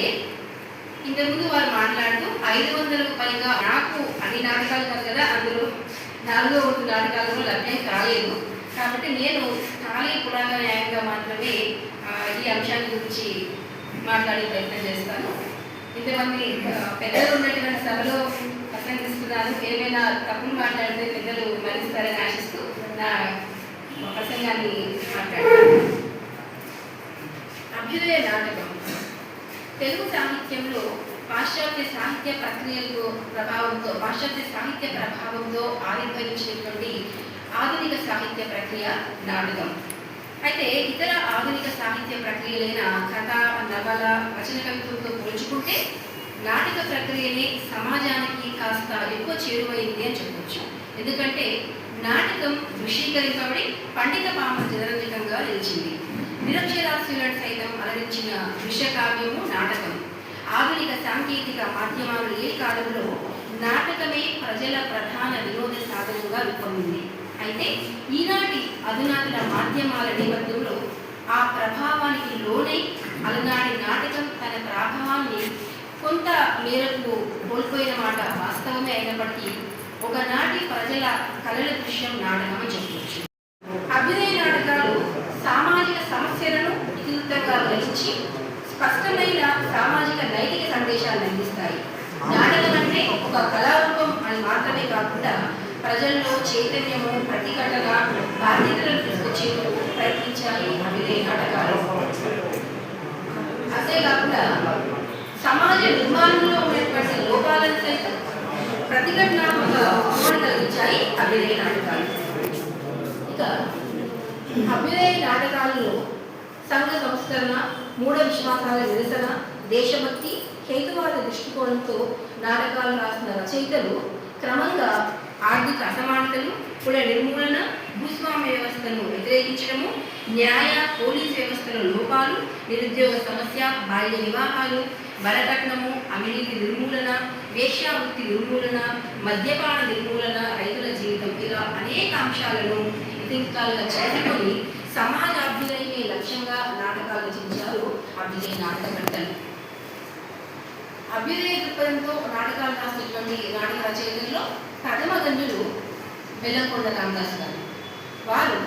ఇంతకుముందు వారు మాట్లాడుతూ 500కు పైగా, నాకు అన్ని నాటకాలు కాదు కదా, అందులో 4వ వంతు నాటకాలలో లభ్యం కాలేదు. కాబట్టి నేను ఖాళీ పురాణ న్యాయంగా మాత్రమే ఈ అంశాన్ని గురించి మాట్లాడే ప్రయత్నం చేస్తాను. ఇంతమంది పెద్దలు ఉన్నటువంటి సభలో ప్రసంగిస్తున్నాను, ఏమైనా తప్పులు మాట్లాడితే పెద్దలు మరిస్తారని ఆశిస్తూ నా ప్రసంగాన్ని మాట్లాడతాను. అభ్యుదయ నాటకం తెలుగు సాహిత్యంలో పాశ్చాత్య సాహిత్య ప్రభావంతో ఆవిర్భవించినటువంటి ఆధునిక సాహిత్య ప్రక్రియ నాటకం. అయితే ఇతర ఆధునిక సాహిత్య ప్రక్రియలైన కథ, నవల, వచన కవిత్వంతో పోల్చుకుంటే నాటక ప్రక్రియనే సమాజానికి కాస్త ఎక్కువ చేరువైంది అని చెప్పవచ్చు. ఎందుకంటే నాటకం దృశ్యీకరింపబడి పండిత పామర జనరంజకంగా నిలిచింది. నిరక్షరాస్యులను సైతం అలరించిన దృశ్యకావ్యము నాటకం. ఆధునిక సాంకేతిక మాధ్యమాలు ఏ కాలంలో నాటకమే ప్రజల ప్రధాన వినోద సాధనంగా రూపొందింది. అయితే ఈనాటి అధునాతన మాధ్యమాల నేపథ్యంలో ఆ ప్రభావానికి లోనై అలనాటి నాటకం తన ప్రభావాన్ని కొంత మేరకు కోల్పోయిన మాట వాస్తవమే అయినప్పటికీ ఒకనాటి ప్రజల కళల దృశ్యం నాటకం అని చెప్పవచ్చు. అభ్యుదయ నాటకాలు సామాజిక సమస్యలను ఇతివృత్తంగా గ్రహించి స్పష్టమైన సామాజిక నైతిక సందేశాలను అందిస్తాయి. నాటకం అంటే ఒక కళారూపం అని మాత్రమే కాకుండా ప్రజల్లో చైతన్యము, ప్రతిఘటన, బాధ్యతలను తీసుకొచ్చేందుకు ప్రయత్నించాలి అభ్యుదయ నాటకాలు. అంతేకాకుండా సమాజ నిర్మాణంలో ఉన్నటువంటి లోపాలను సైతం ప్రతిఘటనాత్మక విలువను కలిగించాయి అభ్యుదయ నాటకాలు. ఇక అభ్యుదయ నాటకాలలో సంఘ సంస్కరణ, మూఢ విశ్వాసాల నిరసన, దేశభక్తి, హేతువాద దృష్టికోణంతో నాటకాలు రాసిన రచయితలు క్రమంగా ఆర్థిక అసమానతలు, కుల నిర్మూలన, భూస్వామ్య వ్యవస్థను వ్యతిరేకించడము, న్యాయ పోలీస్ వ్యవస్థల లోపాలు, నిరుద్యోగ సమస్య, బాల్య వివాహాలు, వరకట్నము, అవినీతి నిర్మూలన, వేశ్యావృత్తి నిర్మూలన, మద్యపాన నిర్మూలన, రైతుల జీవితం, ఇలా అనేక అంశాలను ఇతివృత్తాలుగా చేసుకొని సమాజాభ్యుదయమే లక్ష్యంగా నాటకాలు రచించారు అభ్యుదయ నాటకకర్తలు. అభ్యుదయ దృక్పథంతో నాటకాలు రాసినటువంటి నాటక రచయితల్లో ప్రథమ గణ్యులు బెల్లంకొండ రామదాస్ గారు. వారు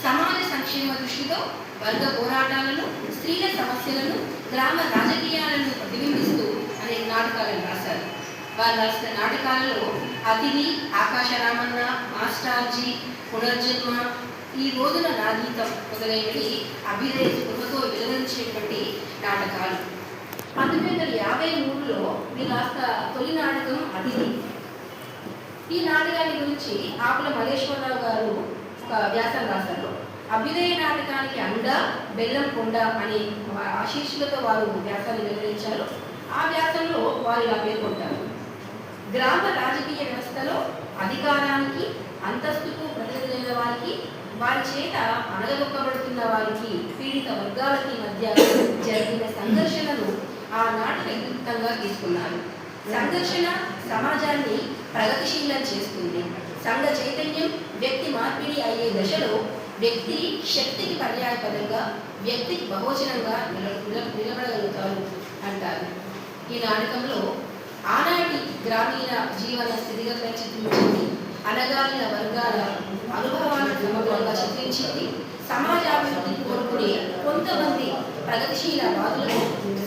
సమాజ సంక్షేమ దృష్టితో వర్గ పోరాటాలను, స్త్రీల సమస్యలను, గ్రామ రాజకీయాలను ప్రతిబింబిస్తూ అనేక నాటకాలను రాశారు. వారు రాసిన నాటకాలలో అతిథి, ఆకాశరామన్న, మాస్టార్జీ, పునర్జన్మ, ఈ రోజున నా గీతం మొదలైనవి అభ్యుదయ స్పృహతో వెలువరించినటువంటి నాటకాలు. 1953లో వీరు రాసిన తొలి నాటకం అతిథి. ఈ నాటకాన్ని గురించి ఆకుల మల్లేశ్వరరావు గారు ఒక వ్యాసం రాశారు. అభ్యుదయ నాటకానికి అండ, బెల్లం కొండ అనే శీర్షికతో వారు వ్యాసాన్ని వెలువరించారు. ఆ వ్యాసంలో వారు ఇలా పేర్కొంటారు: గ్రామ రాజకీయ వ్యవస్థలో అధికారానికి, అంతస్తుకు ప్రతినిధులైన వారికి, వారి చేత అణగదొక్కబడుతున్న వారికి, పీడిత వర్గాలకి మధ్య జరిగిన సంఘర్షణను ఆ నాటక ఇతివృత్తంగా తీసుకున్నారు. సంఘర్షణ సమాజాన్ని ప్రగతిశీలం చేస్తుంది. సంఘ చైతన్యం వ్యక్తి మార్పిడి అయ్యే దశలో వ్యక్తి శక్తికి పర్యాయపదంగా, వ్యక్తికి బహువచనంగా నిలబడగలుగుతారు అంటారు. ఈ నాటకంలో ఆనాటి గ్రామీణ జీవన స్థితిగతులను చిత్రించింది, అనగారిన వర్గాల అనుభవాలను సమగ్రంగా చిత్రించింది, సమాజాభివృద్ధిని కోరుకునే కొంతమంది ప్రగతిశీల వాదులను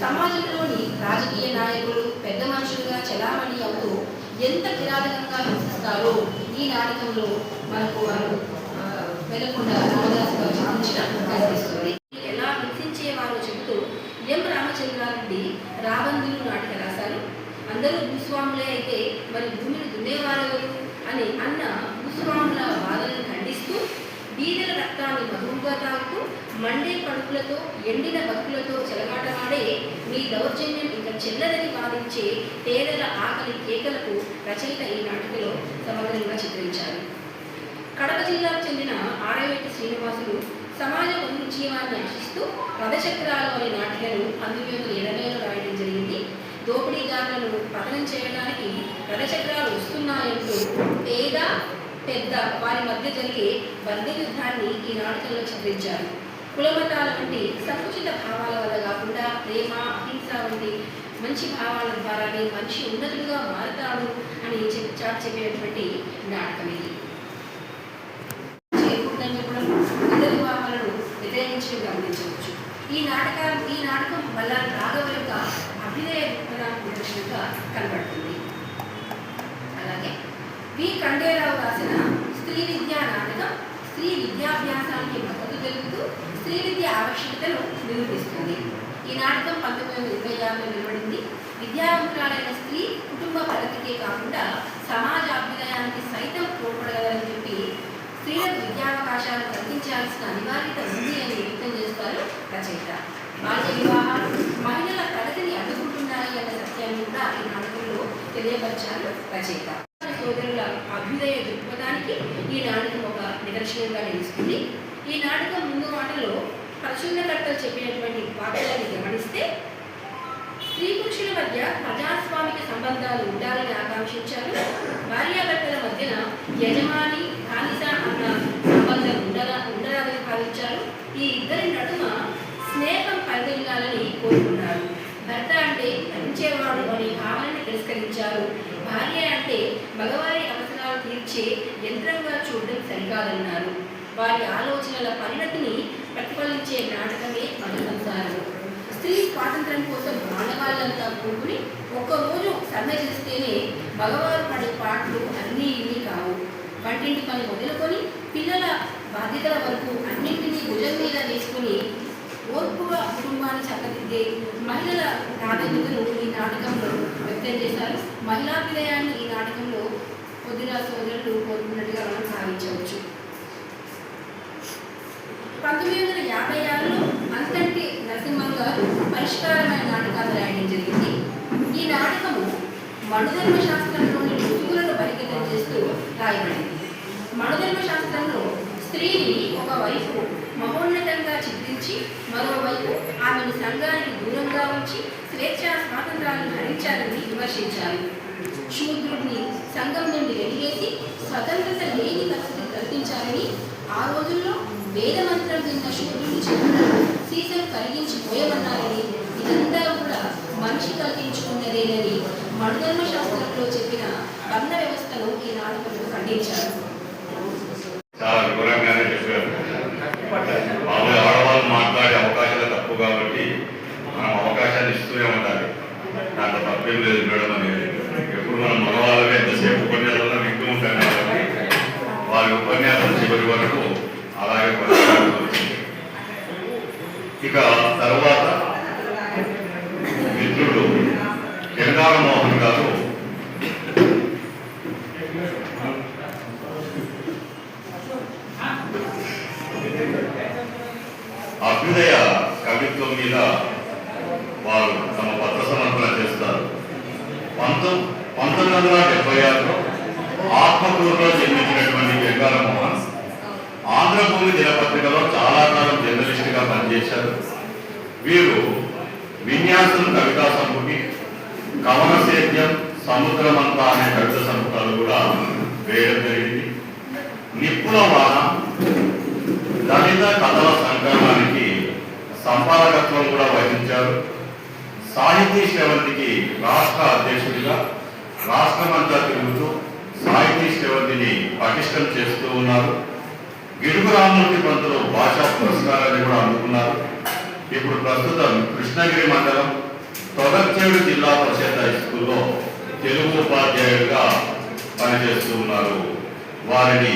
సమాజంలోని రాజకీయ నాయకులు పెద్ద మనుషులుగా చలామణి అవుతూ ఎంత కిరాతకంగా హింసిస్తారో ఈ నాటకంలో మనకు వారు వెలకొండ రామదాస్ గారు చూపించడం కనిపిస్తుంది. ఎలా హింసించేవారో చెబుతూ ఎం రామచంద్రారెడ్డి రాబందులు నాటక రాశారు. అందరూ భూస్వాములే అయితే మరి భూమిని దున్నేవారెవరు అని అన్న భూస్వాముల వాదనను ఖండిస్తూ బీదల రక్తాన్ని మధువుగా తాగుతూ మండే కడుపులతో, ఎండిన బతుకులతో చెలగాటమాడే మీ దౌర్జన్యం ఇంకా చెల్లదని వాదించే పేదల ఆకలి కేకలకు రచయిత ఈ నాటకలో సమగ్రంగా చిత్రించారు. కడప జిల్లాకు చెందిన ఆరవేటి శ్రీనివాసులు సమాజ పునరుజ్జీవాన్ని ఆశిస్తూ రథచక్రాలు అనే నాటికను 1980లో రాయడం జరిగింది. దోపిడీదారులను పతనం చేయడానికి రథచక్రాలు వస్తున్నాయంటూ పేద పెద్ద వారి మధ్య జరిగే వర్గ యుద్ధాన్ని ఈ నాటకంలో చిత్రించారు. కులమతాల వంటి సంకుచిత భావాల వల్ల కాకుండా ప్రేమ, అహింస వంటి మంచి భావాల ద్వారానే మనిషి ఉన్నతులుగా మారతాడు అని చెప్పేటువంటి నాటకం ఇది. ఇతర వివాహాలను వ్యతిరేకించడం గమనించవచ్చు. ఈ నాటకం వల్ల రాఘవ యొక్క అభ్యుదయ దృక్పథానికి నిదర్శనంగా కనబడుతుంది. అలాగే వి ఖండేరావు రాసిన స్త్రీ విద్యా నాటకం స్త్రీ విద్యాభ్యాసానికి మద్దతు తెలుపుతూ స్త్రీ విద్య ఆవశ్యకతను నిరూపిస్తుంది. ఈ నాటకం 1926లో వెలువడింది. విద్యావంతురాలైన స్త్రీ కుటుంబ ప్రగతికే కాకుండా సమాజ అభ్యుదయానికి సైతం తోడ్పడగలని చెప్పి స్త్రీలకు విద్యావకాశాలు కల్పించాల్సిన అనివార్యత ఉంది అని వ్యక్తం చేస్తారు రచయిత. బాల్య వివాహాలు మహిళల ప్రగతిని అడ్డుకుంటున్నాయి అన్న సత్యాన్ని కూడా ఈ నాటకంలో తెలియపరిచారు రచయిత. సోదరుల అభ్యుదయ దృక్పథానికి ఈ నాటకం ఒక నిదర్శనంగా నిలుస్తుంది. ఈ నాటకం ముందు మాటలో ప్రచురణకర్తలు చెప్పినటువంటి వాక్యాన్ని గమనిస్తే స్త్రీ పురుషుల మధ్య ప్రజాస్వామిక సంబంధాలు ఉండాలని ఆకాంక్షించారు. భార్యాభర్తల మధ్యన యజమాని బానిస అన్న సంబంధం ఉండరాదని భావించారు. ఈ ఇద్దరి నడుమ స్నేహం పరిగణించాలని కోరుకున్నారు. భర్త అంటే భరించేవాడు అనే భావనని తిరస్కరించారు. భార్య అంటే మగవారి అవసరాలు తీర్చే యంత్రంగా చూడడం సరికాదన్నారు. వారి ఆలోచనల పరిణతిని ప్రతిఫలించే నాటకమే మధు సంసారం. స్త్రీ స్వాతంత్రం కోసం ఆడవాళ్ళంతా కూడుకుని ఒక్కరోజు సమ్మె చేస్తేనే మగవారు పడే పాటలు అన్నీ ఇన్ని కావు. వంటింటి పని మొదలుకొని పిల్లల బాధ్యతల వరకు అన్నింటినీ భుజం మీద వేసుకుని ఓర్పుగా కుటుంబాన్ని చక్కదిద్దే మహిళల ప్రాధాన్యతను ఈ నాటకంలో వ్యక్తం చేశారు. మహిళాభిదయాన్ని ఈ నాటకంలో ముదిరా సోదరులు కోరుకున్నట్టుగా మనం భావించవచ్చు. 1956లో అంతటి నరసింహం గారు పరిష్కారమైన నాటకాలు రాయడం జరిగింది. ఈ నాటకము మనుధర్మ శాస్త్రంలోని రుజువులను పరిగణన చేస్తూ రాయబడింది. మనుధర్మ శాస్త్రంలో స్త్రీని ఒకవైపు మహోన్నతంగా చిత్రించి మరోవైపు ఆమెను సంఘానికి దూరంగా ఉంచి స్వేచ్ఛా స్వాతంత్రాలను హరించాలని విమర్శించారు. శూద్రుడిని సంఘం నుండి వెలివేసి స్వతంత్రత లేని పరిస్థితి కల్పించాలని, ఆ రోజుల్లో వేదమంత్రం విన్న శూద్రుడి చెవులను సీసం కరిగించి పోయమన్నారని, ఇదంతా కూడా మనిషి కల్పించుకున్నదేనని మనుధర్మ శాస్త్రంలో చెప్పిన బంధ వ్యవస్థను ఈ నాటకంలో ఖండించారు.
చాలా వివరంగానే చెప్పారు. మామూలు ఆడవాళ్ళు మాట్లాడే అవకాశాలు తక్కువ కాబట్టి మనం అవకాశాన్ని ఇస్తూనే ఉండాలి. దాంట్లో తప్పేం లేదు మేడం అనేది. ఎప్పుడు మనం మగవాళ్ళమే ఎంతసేపు ఉపన్యాసాలు వింటూ ఉంటాం కాబట్టి వారి ఉపన్యాసం చివరి వరకు అలాగే కొనసాగుతూ వచ్చింది. ఇక తర్వాత మిత్రుడు జంగాల మోహన్ గారు అభ్యుదయ కవిత్వం మీద వారు తమ పత్ర సమర్పణ చేస్తారు. 1976లో ఆత్మకూరులో జన్మించినటువంటి జంగాల మోహన్ ఆంధ్రభూమి దినపత్రికలో చాలా కాలం జర్నలిస్ట్గా పనిచేశారు. వీరు విన్యాసం కవితా సంపుటి, కవన సేద్యం, సముద్రమంతా అనే కవిత సంపుటాలు కూడా వేయడం జరిగింది. నిప్పుల వాన, దళిత కథల సంకలనానికి సంపాదకత్వం కూడా వహించారు. సాహితీ శ్రవంతికి రాష్ట్ర అధ్యక్షుడిగా రాష్ట్రమంతా తిరుగుతూ సాహితీ శ్రవంతిని పటిష్టం చేస్తూ ఉన్నారు. గిడుగు రామమూర్తి పంతులు భాషా పురస్కారాన్ని కూడా అందుకున్నారు. ఇప్పుడు ప్రస్తుతం కృష్ణగిరి మండలం తొగర్చేడు జిల్లా పరిషత్ హై స్కూల్లో తెలుగు ఉపాధ్యాయుడిగా పనిచేస్తూ ఉన్నారు. వారిని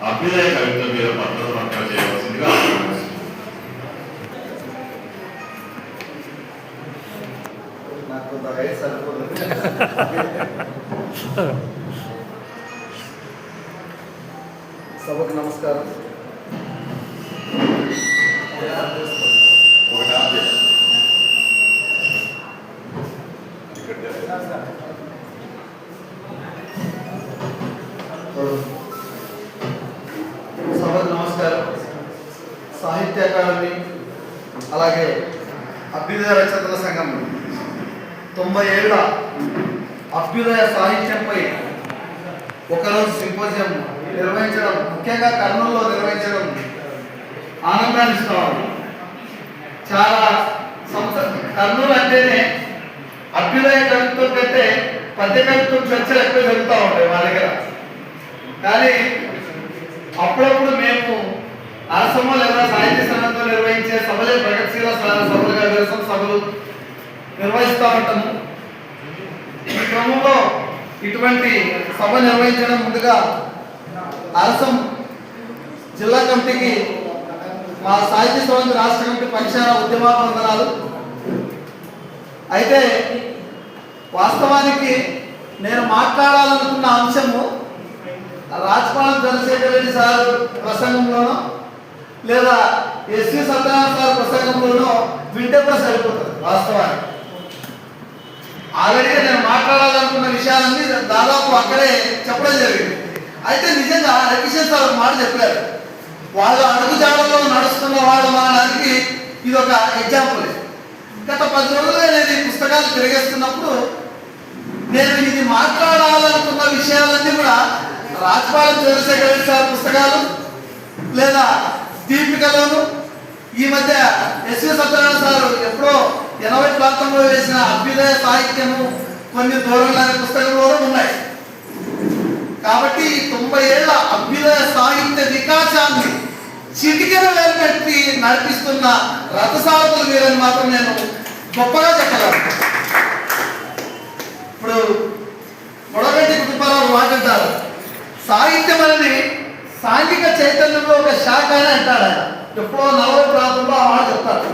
అభ్యుదయ కవిత్వం మీద పత్ర సమర్పణ చేయవలసిందిగా
సభకు నమస్కారం. సభకు నమస్కారం. సాహిత్య అకాడమీ అలాగే అభ్యుదయ రచయితల సంఘం 90 ఏళ్ల అభ్యుదయ సాహిత్యంపై ఒకరోజు సింపోజియం నిర్వహించడం, ముఖ్యంగా కర్నూలులో నిర్వహించడం ఆనందాన్ని ఇస్తున్నాను. చాలా కర్నూలు అంటేనే అభ్యుదయ కవిత్వం కంటే పద్య కవిత్వం చర్చలు ఎక్కువ జరుగుతూ ఉంటాయి మా దగ్గర. కానీ అప్పుడప్పుడు మేము అరసమ లేదా సాహిత్య సంఘంతో నిర్వహించే సభలే ప్రగతిశీల సభలుగా నిరసన సభలు నిర్వహిస్తూ ఉంటాము. ఈ క్రమంలో ఇటువంటి సభ నిర్వహించడం ముందుగా అరసం జిల్లా కమిటీకి మా సాహిత్య సభ రాష్ట్ర కమిటీ పక్షాన ఉద్యమాభివందనాలు. అయితే వాస్తవానికి నేను మాట్లాడాలనుకున్న అంశము రాజపాలెం చంద్రశేఖర్ రెడ్డి సార్ ప్రసంగంలోనో లేదా ఎస్వి సత్యనారాయణ సార్ ప్రసంగంలోనో వింటే కూడా సరిపోతుంది. వాస్తవానికి ఆల్రెడీ నేను మాట్లాడాలనుకున్న విషయాలన్నీ దాదాపు అక్కడే చెప్పడం జరిగింది. అయితే నిజంగా రకిషన్ సార్ మాట చెప్పారు, వాళ్ళ అడుగుజాడల్లో నడుస్తున్న వాళ్ళు అనడానికి ఇది ఒక ఎగ్జాంపుల్. గత 10 రోజులుగా నేను ఈ పుస్తకాలు తిరిగేస్తున్నప్పుడు నేను ఇది మాట్లాడాలనుకున్న విషయాలన్నీ కూడా రాజపాలెం చంద్రశేఖర్ రెడ్డి సార్ పుస్తకాలు లేదా దీపికలోను, ఈ మధ్య ఎస్వి సత్యనారాయణ సార్ ఎప్పుడో 80 ప్రాంతంలో వేసిన అభ్యుదయ సాహిత్యము కొన్ని ధోరణులు అనే పుస్తకంలో ఉన్నాయి. కాబట్టి 90 ఏళ్ల అభ్యుదయ సాహిత్య వికాసాన్ని చిటికెన వేలుపెట్టి నడిపిస్తున్న రథసారథులు వీరని మాత్రం నేను గొప్పగా చెప్పగలను. ఇప్పుడు మొడగంటి కుటుంబారావు మాట్లాడతారు, సాహిత్యం అనేది సాంఘిక చైతన్యంలో ఒక శాఖ అని అంటాడు ఆయన. ఎప్పుడో 40 ప్రాంతంలో ఆ మాట చెప్తారు.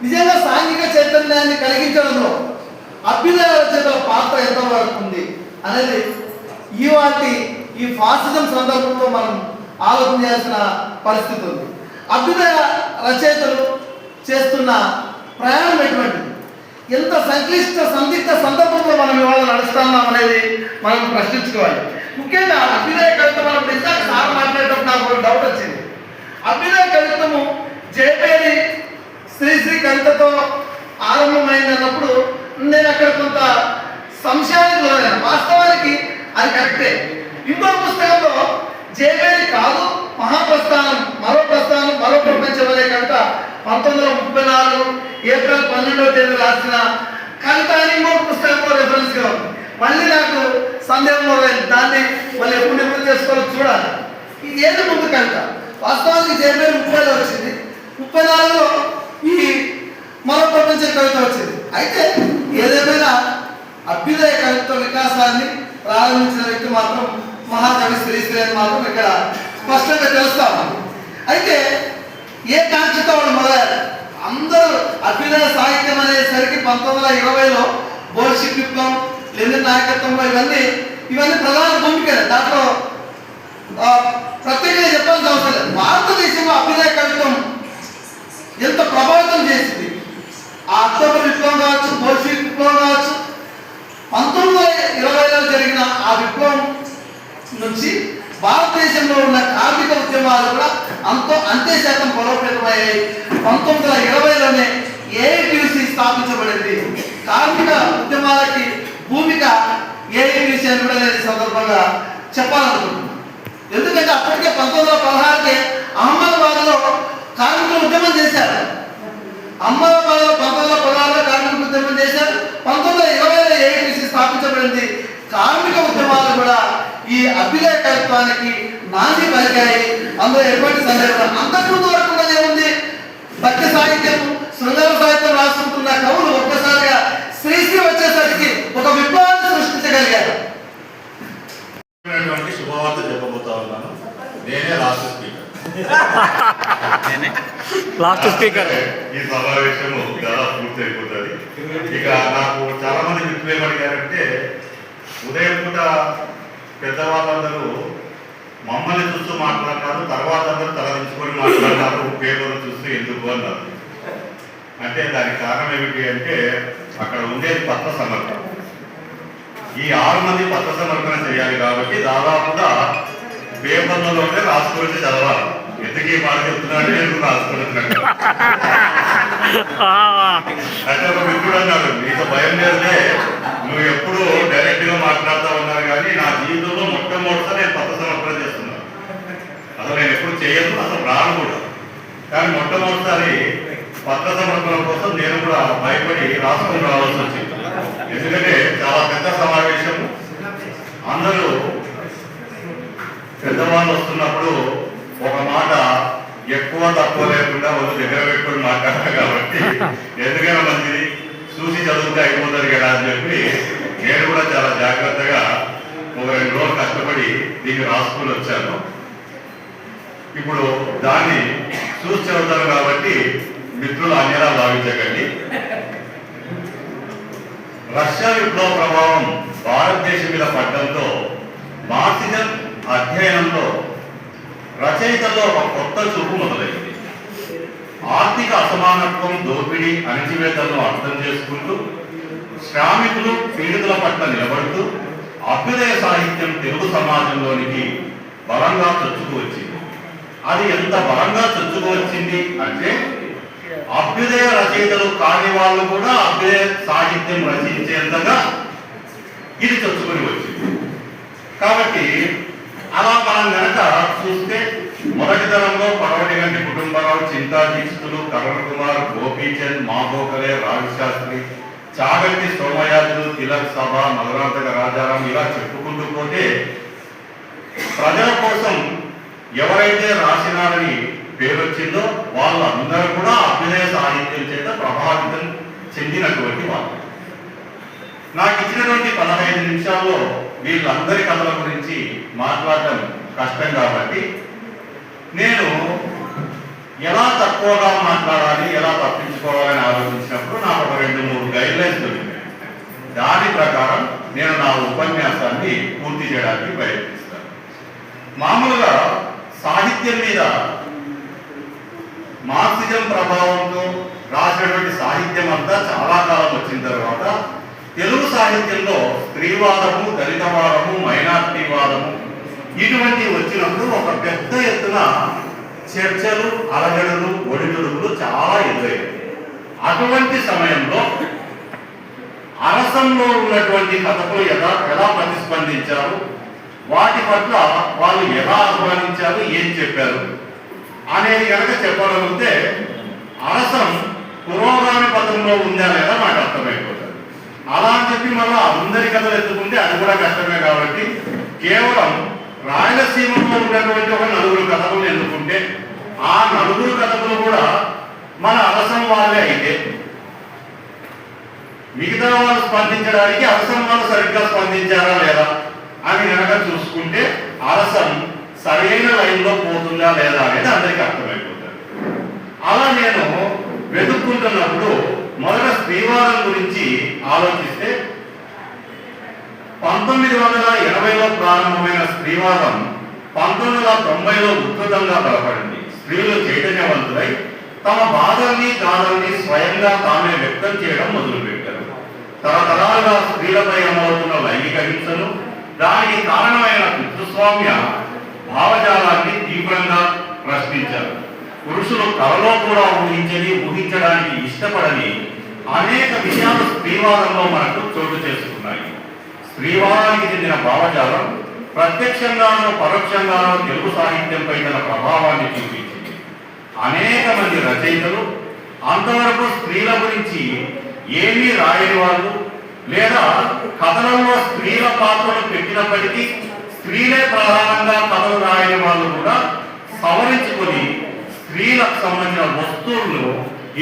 నిజంగా సాంఘిక చైతన్యాన్ని కలిగించడంలో అభ్యుదయ రచయితల పాత్ర ఎంతవరకు ఉంది అనేది ఈ ఫాసిజం సందర్భంలో మనం ఆలోచన చేయాల్సిన పరిస్థితి ఉంది. అభ్యుదయ రచయితలు చేస్తున్న ప్రయాణం ఎటువంటిది, ఎంత సంక్లిష్ట సందిగ్ధ సందర్భంలో మనం ఇవాళ నడుస్తున్నాం అనేది మనం ప్రశ్నించుకోవాలి. ముఖ్యంగా అభ్యుదయ కవిత మనం నిజంగా సార్ మాట్లాడేటప్పుడు నాకు ఒక డౌట్ వచ్చింది. అభ్యుదయ కవిత్వము జయపేరి శ్రీశ్రీ కవితతో ఆరంభమైంది అన్నప్పుడు నేను అక్కడ కొంత సంశయానికి లోనయ్యాను. వాస్తవానికి అది కరెక్టే. ఇంకో పుస్తకంలో జయపేరి కాదు మహాప్రస్థానం, మరో ప్రస్థానం, మరో ప్రపంచం అనే కవిత 1934 ఏప్రిల్ 12వ తేదీ రాసిన కవిత అని ఇంకొక పుస్తకంలో రెఫరెన్స్ గా ఉంది. మళ్ళీ నాకు సందేహం మొదలైంది, దాన్ని మళ్ళీ ఎప్పుడు నిపుణులు చేసుకోవాలో చూడాలి. ఇది ఏది ముందు కవిత? వాస్తవానికి జయపేరి 30లో వచ్చింది, 34లో ఈ మరో ప్రపంచ కవిత వచ్చింది. అయితే ఏదేమైనా అభ్యుదయ కవిత్వ వికాసాన్ని ప్రారంభించిన వ్యక్తి మాత్రం మహాకవి శ్రీశ్రీ అని మాత్రం ఇక్కడ స్పష్టంగా తెలుస్తాము. అయితే ఏ కాంక్షతో వాళ్ళు మొదలయ్యారు? అందరూ అభ్యుదయ సాహిత్యం అనేసరికి 1920లో బోల్షిక్ విప్లవం, లెనిన్ నాయకత్వంలో ఇవన్నీ ప్రధాన భూమిక. దాంట్లో ప్రత్యేకంగా చెప్పాల్సిన అవసరం లేదు. భారతదేశంలో అభ్యుదయ కవిత్వం ఎంత ప్రభావితం చేసింది. ఆ అక్టోబర్ విప్లవం కావచ్చు, బోల్షిక్ విప్లవం కావచ్చు, 1920లో జరిగిన ఆ విప్లవం నుంచి భారతదేశంలో ఉన్న కార్మిక ఉద్యమాలు కూడా అంతే శాతం బలోపేతమయ్యాయి. 1920లోనే ఏఐటీసీ స్థాపించబడింది. కార్మిక ఉద్యమాలకి భూమిక ఏఐటీసీ అని కూడా నేను సందర్భంగా చెప్పాలనుకుంటున్నాను. ఎందుకంటే అప్పటికే 1916కే అహ్మదాబాద్లో కార్మికులు ఉద్యమం చేశారు. అహ్మదాబాద్లో 1916లో కార్మిక ఉద్యమం చేశారు. 1920లో ఏఐటీసీ స్థాపించబడింది. కార్మిక ఉద్యమాలు కూడా ఈ అభ్యుదయ కవిత్వానికి నాంది పలికాయి. అందులో ఎటువంటి సందేహం. అంతకుముందు వరకు ఏముంది? భక్తి సాహిత్యం, శృంగార సాహిత్యం రాసుకుంటున్న కవులు ఒక్కసారిగా శ్రీశ్రీ వచ్చేసరికి ఒక విప్లవాన్ని సృష్టించగలిగారు.
శుభవార్త చెప్పబోతా ఉన్నాను. నేనే లాస్ట్ స్పీకర్. ఈ సమావేశము దాదాపు పూర్తి అయిపోతుంది. ఇక నాకు చాలా మంది మిత్రులు ఏమడిగారంటే, ఉదయం పూట పెద్దవాళ్ళందరూ మమ్మల్ని చూస్తూ మాట్లాడతారు, తర్వాత అందరూ తలదించుకొని మాట్లాడతారు, పేపర్లు చూస్తూ ఎందుకు అన్నారు. అంటే దానికి కారణం ఏమిటి అంటే, అక్కడ ఉండేది పత్ర సమర్పణ. ఈ 6 మంది పత్ర సమర్పణ చేయాలి కాబట్టి దాదాపుగా పేపర్లలోనే రాసుకొని చదవాలి. ఎందుకు ఈ మాట చెప్తున్నాడు, నేను రాసుకుంటున్నాను. అంటే ఒక మిత్రుడు అన్నాడు, నీకు భయం లేదులే, నువ్వు ఎప్పుడు డైరెక్ట్ గా మాట్లాడుతూ ఉన్నారు, కానీ నా జీవితంలో మొట్టమొదటిసారి నేను పత్ర సమర్పణ చేస్తున్నాను. అసలు నేను ఎప్పుడు చేయను, అసలు రాను కూడా. కానీ మొట్టమొదటిసారి పత్ర సమర్పణ కోసం నేను కూడా భయపడి రాసుకుని రావాల్సి వచ్చింది. ఎందుకంటే చాలా పెద్ద సమావేశం, అందరూ పెద్దవాళ్ళు వస్తున్నప్పుడు ఒక మాట ఎక్కువ తక్కువ లేకుండా వాళ్ళు దగ్గర పెట్టుకొని మాట్లాడారు. కాబట్టి ఎందుకైనా మంచిది, చూసి చదువుతే అయిపోతుంది కదా అని చెప్పి నేను కూడా చాలా జాగ్రత్తగా ఒక 2 రోజులు కష్టపడి దీన్ని రాసుకుని వచ్చాను. ఇప్పుడు దాన్ని చూసి చదువుతాను కాబట్టి మిత్రులు అన్యలా భావించకండి. రష్యా విప్లవ ప్రభావం భారతదేశం మీద పడడంతో మార్క్సిజం అధ్యయనంలో రచయితల్లో ఒక కొత్త చూపు మొదలైంది. ఆర్థిక అసమానత్వం, దోపిడీ, అణచివేతలను అర్థం చేసుకుంటూ శ్రామికులు, పీడితుల పట్ల నిలబడుతూ అభ్యుదయ సాహిత్యం తెలుగు సమాజంలోనికి బలంగా చొచ్చుకు వచ్చింది. అది ఎంత బలంగా చొచ్చుకు వచ్చింది అంటే, అభ్యుదయ రచయితలు కాని వాళ్ళు కూడా అభ్యుదయ సాహిత్యం రచించేంతగా ఇది చొచ్చుకొని వచ్చింది. కాబట్టి అలా మనం కనుక చూస్తే, మొదటి తరంలో పడవటిగంటి కుటుంబరావు, చింతా దీక్షితులు, కరణ్ కుమార్, గోపీచంద్, మాధోకలే, రాజశాస్త్రి, చాగంటి సోమయాజులు, తిలక్ సభ, మధురాంతక రాజారాం, ఇలా చెప్పుకుంటూ పోతే ప్రజల కోసం ఎవరైతే రాసినారని పేరొచ్చిందో వాళ్ళందరూ కూడా అభ్యుదయ సాహిత్యం చేత ప్రభావితం చెందినటువంటి వాళ్ళు. నాకు ఇచ్చినటువంటి 15 నిమిషాల్లో వీళ్ళందరి కథల గురించి మాట్లాడటం కష్టం కాబట్టి నేను ఎలా తక్కువగా మాట్లాడాలి, ఎలా తప్పించుకోవాలని ఆలోచించినప్పుడు నాకు ఒక 2-3 గైడ్ లైన్స్ దొరికాయి. దాని ప్రకారం నేను నా ఉపన్యాసాన్ని పూర్తి చేయడానికి ప్రయత్నిస్తాను. మామూలుగా సాహిత్యం మీద మార్క్సిజం ప్రభావంతో రాసినటువంటి సాహిత్యం అంతా చాలా కాలం వచ్చిన తర్వాత తెలుగు సాహిత్యంలో స్త్రీవాదము, దళితవాదము, మైనార్టీవాదము ఇటువంటివి వచ్చినప్పుడు ఒక పెద్ద ఎత్తున చర్చలు, అలజడులు, ఒడిదుడుకులు చాలా ఎదురయ్యాయి. అటువంటి సమయంలో అరసంలో ఉన్నటువంటి కథకులు ఎలా ప్రతిస్పందించారు, వాటి పట్ల వాళ్ళు ఎలా ఆహ్వానించారు, ఏం చెప్పారు అనేది కనుక చెప్పగలిగితే అరసం పురోగామి పథంలో ఉందా లేదా నాకు అర్థమైపోతుంది. అలా అని చెప్పి మళ్ళీ అందరి కథలు ఎత్తుకుంటే అది కూడా కష్టమే. కాబట్టి కేవలం రాయలసీమలో ఉన్నటువంటి ఒక నలుగురు కథకులు ఎన్నుకుంటే ఆ నలుగురు కథకులు కూడా మన అరసం వాళ్ళే అయితే మిగతా వాళ్ళు స్పందించడానికి అరసం వాళ్ళు సరిగ్గా స్పందించారా లేదా అని కనుక చూసుకుంటే అరసం సరైన లైన్లో పోతుందా లేదా అనేది అందరికీ అర్థమైపోతుంది. అలా నేను వెతుక్కుంటున్నప్పుడు మొదట స్త్రీవాదం గురించి ఆలోచిస్తే 1980లో ప్రారంభమైన స్త్రీవాదం 1990లో ఉధృతంగా బలపడింది. స్త్రీలు చైతన్యవంతులై తమ బాధల్ని, గాథల్ని స్వయంగా తామే వ్యక్తం చేయడం మొదలుపెట్టారు. తరతరాలుగా స్త్రీలపై అమలవుతున్న లైంగిక హింసను, దానికి కారణమైన పితృస్వామ్య భావజాలాన్ని తీవ్రంగా ప్రశ్నించారు. పురుషులు కలలో కూడా ఊహించడానికి ఇష్టపడని అనేక విషయాలు స్త్రీవాదంలో మనకు చోటు చేసుకున్నాయి. స్త్రీవాదానికి చెందిన భావజాలం ప్రత్యక్షంగానో పరోక్షంగానో తెలుగు సాహిత్యంపై తన ప్రభావాన్ని చూపించింది. అనేక మంది రచయితలు అంతవరకు స్త్రీల గురించి ఏమీ రాయని వాళ్ళు, లేదా కథనంలో స్త్రీల పాత్రలు పెట్టినప్పటికీ స్త్రీలే ప్రధానంగా కథలు రాయని వాళ్ళు కూడా సవరించుకొని స్త్రీలకు సంబంధించిన వస్తువులను,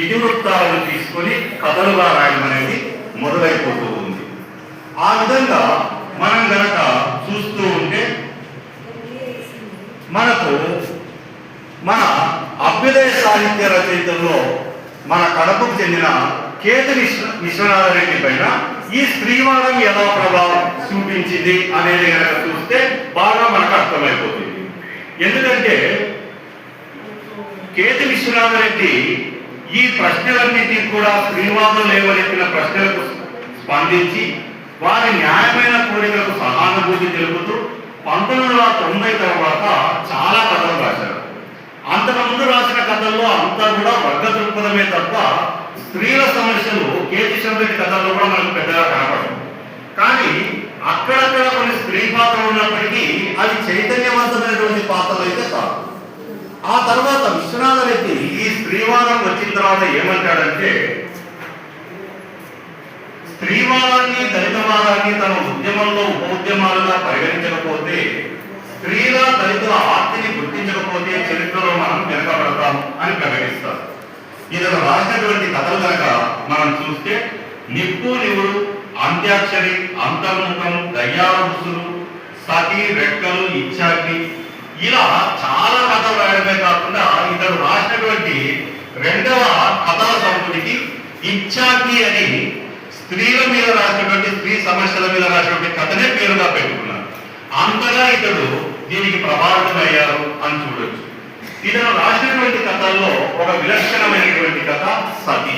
ఇతివృత్తాలను తీసుకొని కథలుగా రాయడం అనేది మొదలైపోతూ ఉంది. ఆ విధంగా మనం గనక చూస్తూ ఉంటే మనకు మన అభ్యుదయ సాహిత్య రచయితల్లో మన కడపకు చెందిన కేతు విశ్వనాథరెడ్డి పైన ఈ స్త్రీవాదం ఎలా ప్రభావం చూపించింది అనేది కనుక చూస్తే బాగా మనకు అర్థమైపోతుంది. ఎందుకంటే కేతు విశ్వనాథరెడ్డి ఈ ప్రశ్నలన్నింటినీ కూడా స్త్రీవాదం లేవనెత్తిన ప్రశ్నలకు స్పందించి వారి న్యాయమైన కోరికలకు సహానుభూతి తెలుపుతూ 1990 తర్వాత చాలా కథలు రాశారు. అంతకుముందు రాసిన కథల్లో అంతా కూడా వర్గ దృక్పథమే తప్ప స్త్రీల సమస్యలు కేతిశంకరెడ్డి కథల్లో కూడా మనకు పెద్దగా కనపడదు. కానీ అక్కడక్కడ కొన్ని స్త్రీ పాత్రలు ఉన్నప్పటికీ అవి చైతన్యవంతమైనటువంటి పాత్రలు అయితే కాదు. ఆ తర్వాత విశ్వనాథరెడ్డి ఈ స్త్రీవాదం వచ్చిన తర్వాత ఏమంటాడంటే, స్త్రీవాదాన్ని, దళితవాదాన్ని తన ఉద్యమంలో ఉపోద్యమాలుగా పరిగణించకపోతే, స్త్రీల దళితుల ఆర్తిని గుర్తించకపోతే చరిత్రలో మనం వెనకబడతాం అని ప్రకటిస్తారు. ఇది రాసినటువంటి కథలు కనుక మనం చూస్తే నిప్పు నివుడు, అంత్యాక్షరి, అంతర్ముఖం, దయ్యాల దుస్తులు, సతి, రెక్కలు, ఇచ్చాగ్ని ఇలా చాలా కథలు రాయడమే కాకుండా ఇతడు రాసినటువంటి రెండవ కథల సంపుటికి ఇచ్చాగ్ని అని స్త్రీల మీద రాసినటువంటి, స్త్రీ సమస్యల మీద రాసినటువంటి కథనే పేరుగా పెట్టుకున్నారు. అంతగా ఇతడు దీనికి ప్రభావితమయ్యారు అని చూడొచ్చు. ఇతను రాసినటువంటి కథల్లో ఒక విలక్షణమైనటువంటి కథ సతి.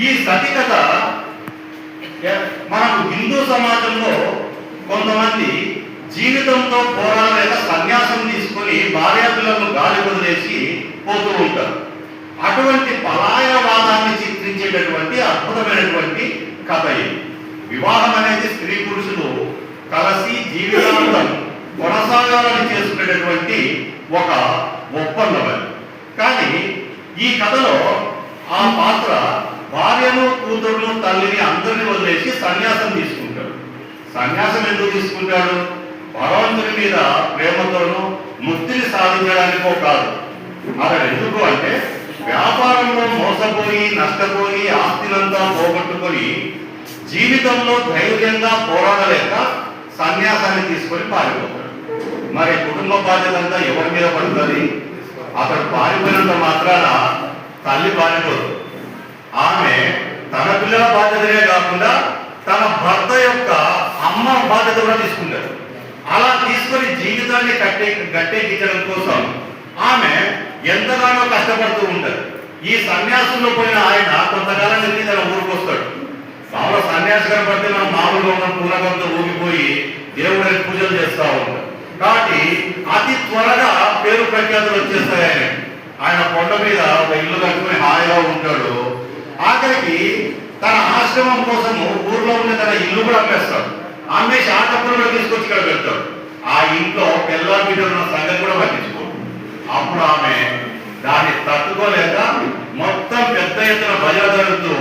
ఈ సతి కథ మనకు హిందూ సమాజంలో కొంతమంది జీవితంతో పోరాడలేక సన్యాసం తీసుకొని భార్యాపిల్లలను గాలి వదిలేసి పోతూ ఉంటారు. అటువంటి పలాయనవాదాన్ని చిత్రించేటటువంటి అద్భుతమైనటువంటి కథ ఇది. వివాహం అనేది స్త్రీ పురుషులు కలిసి జీవితాంతం కొనసాగాలని చేసుకునేటటువంటి ఒక ఒప్పందం అది. కానీ ఈ కథలో ఆ పాత్ర భార్యను, కూతురును, తల్లిని అందరినీ వదిలేసి సన్యాసం తీసుకుంటాడు. సన్యాసం ఎందుకు తీసుకుంటాడు? భగవంతుని మీద ప్రేమతోనూ ముక్తిని సాధించడానికో కాదు. అలా ఎందుకు అంటే వ్యాపారంలో మోసపోయి, నష్టపోయి, ఆస్తినంతా పోగొట్టుకొని జీవితంలో ధైర్యంగా పోరాడలేక సన్యాసాన్ని తీసుకొని పారిపోతాడు. మరి కుటుంబ బాధ్యత అంతా ఎవరి మీద పడుతుంది? అతడు పారిపోయినంత మాత్రాన తల్లి పారిపోదు. ఆమె తన పిల్లల బాధ్యతనే కాకుండా తన భర్త యొక్క అమ్మ బాధ్యత కూడా తీసుకుంటారు. అలా తీసుకొని జీవితాన్ని గట్టెక్కించడం కోసం ఆమె ఎంతగానో కష్టపడుతూ ఉంటారు. ఈ సన్యాసంలో పోయిన ఆయన కొంతకాలం నుంచి తన ఊరికి వస్తాడు. మామూలు సన్యాసి కనబడితే మనం మామూలుగా ఉన్న పూలకంతో ఊగిపోయి దేవుడికి పూజలు చేస్తూ ఉంటాం. కాబట్టి అతి త్వరగా పేరు ప్రఖ్యాతులు వచ్చేస్తాయి. ఆయన కొండ మీద ఒక ఇల్లు కట్టుకుని హాయిగా ఉంటాడు. ఆఖరికి తన ఆశ్రమం కోసము ఊర్లో ఉన్న తన ఇల్లు కూడా అమ్మేస్తాడు. అమ్మేసి ఆ డబ్బులు కూడా తీసుకొచ్చి ఇక్కడ పెడతాడు. ఆ ఇంట్లో పిల్ల బిడ్డలు ఉన్న సంగతి కూడా పట్టించుకోడు. అప్పుడు ఆమె దాన్ని తట్టుకోలేక మొత్తం పెద్ద ఎత్తున భజన జరుగుతూ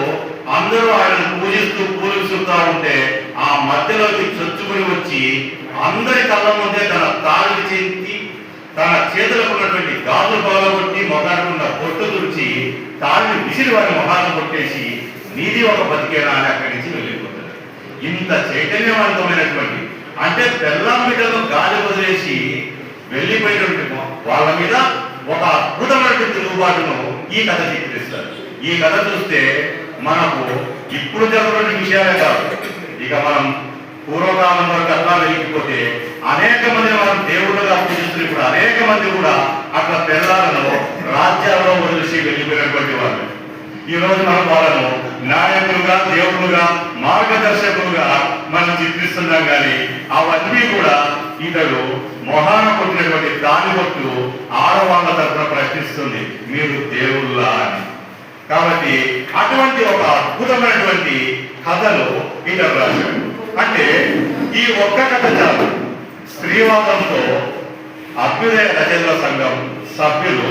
అందరూ ఆయనను పూజిస్తూ పూజిస్తూ ఉంటే ఆ మధ్యలోకి చొచ్చుకుని వచ్చి అందరి కళ్ళ ముందే తన తాళి చెంది తన చేతులకు ఉన్నటువంటి గాజులు పగలగొట్టి మొగాడుకున్న పొట్టు తుడిచి తాళిని విసిరి వారి మొహాలను కొట్టేసి నీది ఒక బతికేనా అని అక్కడి నుంచి వెళ్ళిపోతాడు. ఇంత చైతన్యవంతమైనటువంటి అంటే పెళ్ళాం బిడ్డలు గాలి వదిలేసి వెళ్ళిపోయినటువంటి వాళ్ళ మీద ఒక అద్భుతమైనటువంటి తిరుగుబాటును ఈ కథ చిత్రిస్తారు. ఈ కథ చూస్తే మనకు ఇప్పుడు జరుగుతున్న విషయాలే కాదు, ఇక మనం పూర్వకాలం వరకు అట్లా వెళ్ళిపోతే అనేక మందిని మనం దేవుళ్ళుగా పూజిస్తున్న ఇప్పుడు అనేక మంది కూడా అట్లా పెళ్ళాలను రాజ్యాల్లో వదిలేసి వెళ్ళిపోయినటువంటి వాళ్ళు. ఈ రోజు మనం వాళ్ళను నాయకులుగా దేవుడుగా మార్గదర్శకులుగా మనం చిత్రిస్తున్నాం. కానీ అవన్నీ కూడా ఇతడు మొహాన కొట్టినటువంటి దాని కొట్టు ఆడవాళ్ళ తరఫున ప్రశ్నిస్తుంది, మీరు దేవుళ్ళా అని. కాబట్టి అటువంటి ఒక అద్భుతమైనటువంటి కథలు ఇతడు రాశాడు. అంటే ఈ ఒక్క కథ చాలు స్త్రీవాదంతో అభ్యుదయ రచనల సంఘం సభ్యులు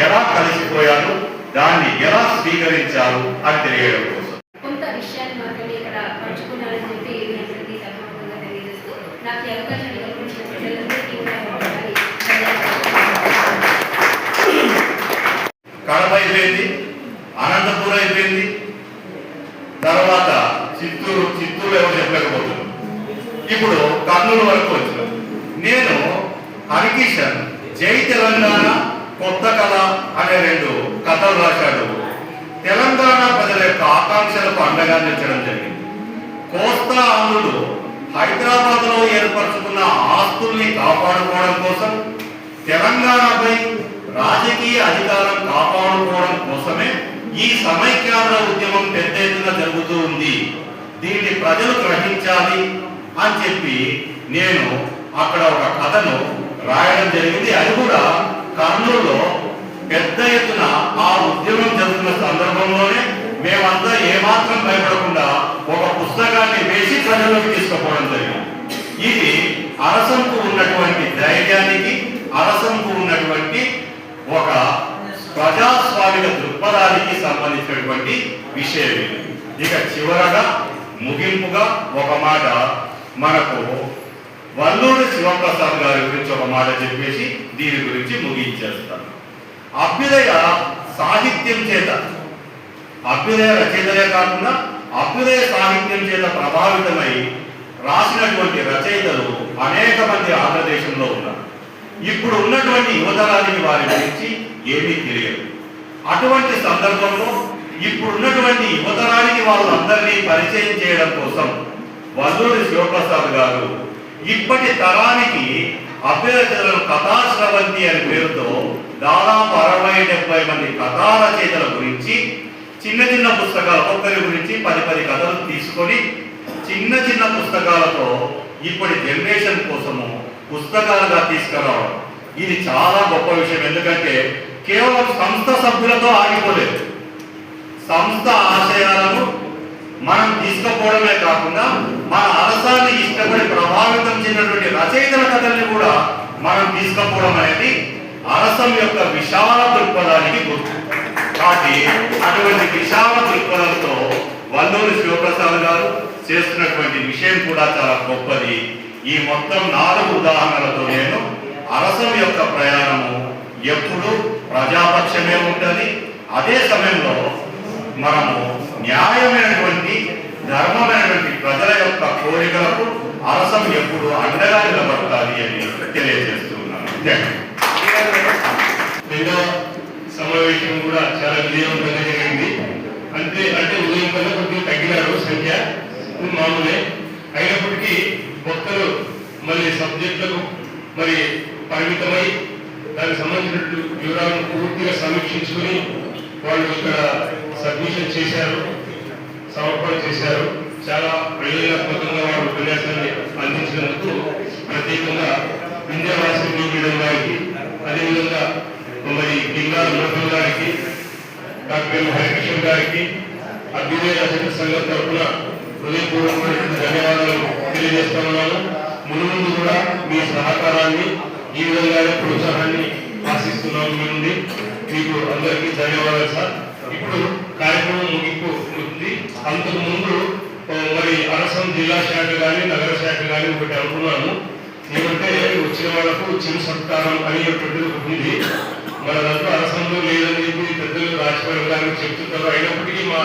ఎలా కలిసిపోయారు, దాన్ని ఎలా స్వీకరించారు అని తెలియడం కోసం
కొంత విషయాన్ని మాత్రమే ఇక్కడ పంచుకున్నారని చెప్పి మీ అందరికీ సభాముఖంగా తెలియజేస్తూ నాకు ఈ అవకాశాన్ని కల్పించిన ప్రజలందరికీ కూడా
కడప అయిపోయింది, అనంతపురం అయిపోయింది, తర్వాత చిత్తూరు ఎవరు చెప్పలేకపోతున్నాం. ఇప్పుడు కర్నూలు వరకు వచ్చినాం. నేను హరికిషన్ జై తెలంగాణ కొత్త కథ అనే 2 కథలు రాశాడు. తెలంగాణ ప్రజల యొక్క ఆకాంక్షలకు అండగా నిలిచడం జరిగింది. కోస్తా ఆంధ్రులు హైదరాబాద్ లో ఏర్పరచుకున్న ఆస్తుల్ని కాపాడుకోవడం కోసం, తెలంగాణపై రాజకీయ అధికారం కాపాడుకోవడం కోసమే ఈ సమైక్యాంధ్ర ఉద్యమం పెద్ద ఎత్తున జరుగుతూ ఉంది. దీన్ని ప్రజలు గ్రహించాలి అని చెప్పి నేను అక్కడ ఒక కథను రాయడం జరిగింది. అది కూడా కర్నూలులో పెద్ద ఎత్తున ఆ ఉద్యమం జరుగుతున్న సందర్భంలోనే మేమంతా ఏమాత్రం భయపడకుండా ఒక పుస్తకాన్ని వేసి ప్రజల్లోకి తీసుకుపోవడం జరిగింది. ఇది అరసంకు ఉన్నటువంటి ధైర్యానికి, అరసంకు ఉన్నటువంటి ఒక ప్రజాస్వామిక దృక్పథానికి సంబంధించినటువంటి విషయం. ఇక చివరగా ముగింపుగా ఒక మాట మనకు వల్లూరి శివప్రసాద్ గారి గురించి ఒక మాట చెప్పేసి దీని గురించి ముగించేస్తాను. అభ్యుదయ సాహిత్యం చేత, అభ్యుదయ రచయితలే కాకుండా అభ్యుదయ సాహిత్యం చేత ప్రభావితమై రాసినటువంటి రచయితలు అనేక మంది ఆంధ్రదేశంలో ఉన్నారు. ఇప్పుడు ఉన్నటువంటి యువతరానికి వారి గురించి ఏమీ తెలియదు. అటువంటి సందర్భంలో ఇప్పుడు ఉన్నటువంటి యువతరానికి వాళ్ళందరినీ పరిచయం చేయడం కోసం వల్లూరి శివప్రసాద్ గారు ఇప్పటి తరానికి అభ్యర్థులను కథాశ్రవంతి అనే పేరుతో దాదాపు 60-70 మంది కథా రచయితల గురించి చిన్న చిన్న పుస్తకాలు, ఒక్కరి గురించి 10 కథలు తీసుకొని చిన్న చిన్న పుస్తకాలతో ఇప్పటి జనరేషన్ కోసము పుస్తకాలుగా తీసుకురావడం ఇది చాలా గొప్ప విషయం. ఎందుకంటే కేవలం సంస్థ సభ్యులతో ఆగిపోలేదు. సంస్థ ఆశయాలను మనం తీసుకుపోవడమే కాకుండా మన అరసాన్ని ఇష్టపడి ప్రభావితం చెందినటువంటి రచయితల కథల్ని కూడా మనం తీసుకుపోవడం అనేది అరసం యొక్క విశాల దృక్పథానికి గుర్తు. కాబట్టి అటువంటి విశాల దృక్పథంతో వల్లూరి శివప్రసాద్ గారు చేస్తున్నటువంటి విషయం కూడా చాలా గొప్పది. ఈ మొత్తం 4 ఉదాహరణలతో నేను అరసం యొక్క ప్రయాణము ఎప్పుడు ప్రజాపక్షమే ఉంటుంది. అదే సమయంలో మనము న్యాయమైనటువంటి ధర్మమైనటువంటి ప్రజల యొక్క కోరికలకు అరసం ఎప్పుడు అండగా నిలబడతాది అని తెలియజేస్తున్నాను.
రెండవ సమావేశం కూడా చాలా విజయవంతంగా జరిగింది. అంటే ఉదయం కన్నా కొద్దిగా తగ్గినారు సంఖ్య. మామూలు మరి పరిమితమై దానికి సంబంధించిన వివరాలను పూర్తిగా సమీక్షించుకుని వాళ్ళు ఇక్కడ సబ్మిషన్ చేశారు, సమర్పణ చేశారు. చాలా ప్రయోజనాత్మకంగా వాళ్ళు ఉపన్యాసాన్ని అందించినందుకు ప్రత్యేకంగా వింధ్యవాసిని మేడం గారికి, అదేవిధంగా మరి గిల్లా లోకల్ గారికి, డాక్టర్ హరికిషన్ గారికి, అభ్యుదయ రచన సంఘం తరఫున హృదయపూర్వకమైన ధన్యవాదాలు తెలియజేస్తున్నాను. ముందు కూడా మీ సహకారాన్ని ఈ విధంగానే ప్రోత్సాహాన్ని ఆశిస్తున్నాము మీ నుండి. మీకు అందరికీ ధన్యవాదాలు సార్. ఇప్పుడు కార్యక్రమం ముగింపు ఉంది. అంతకు ముందు మరి అరసం జిల్లా శాఖ కానీ నగర శాఖ కానీ ఒకటి అనుకున్నాను. ఏమంటే వచ్చిన వాళ్ళకు చిరు సత్కారం అనేటువంటిది ఒకటి ఉంది. మన దాంట్లో అరసంలో లేదని చెప్పి పెద్దలు రాజకీయ గారు చెప్తుంటారు. అయినప్పటికీ మా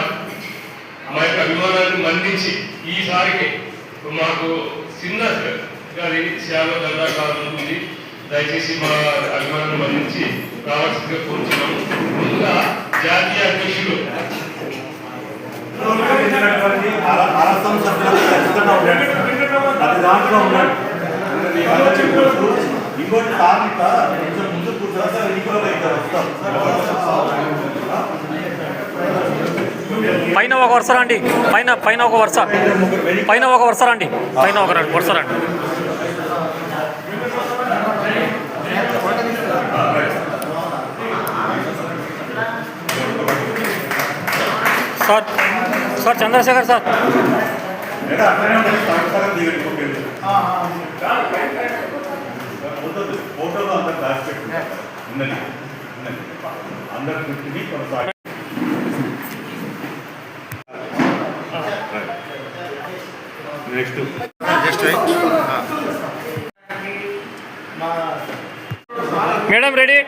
యొక్క అభిమానాన్ని మన్నించి ఈసారికి మాకు చిన్న గారి సేవ దండాకాలం ఉంటుంది. దయచేసి మా అభిమానాన్ని మన్నించి రావాల్సిందిగా కోరుతున్నాము. ముందుగా జాతీయ అధ్యక్షులు
దాంట్లో ఉన్నాడు. ఇంకోటి కార్మిక ముందు కూర్చోవాలి.
పైన ఒక వరుస రండి, పైన ఒక వరుస, పైన ఒక వరుస రండి, పైన ఒక వరుస రండి. సార్ చంద్రశేఖర్ సార్,
ఫోటోలో అందరు దాచిపెట్టి ఉన్నది అందరి దృష్టిని కొనసాగి
madam ready.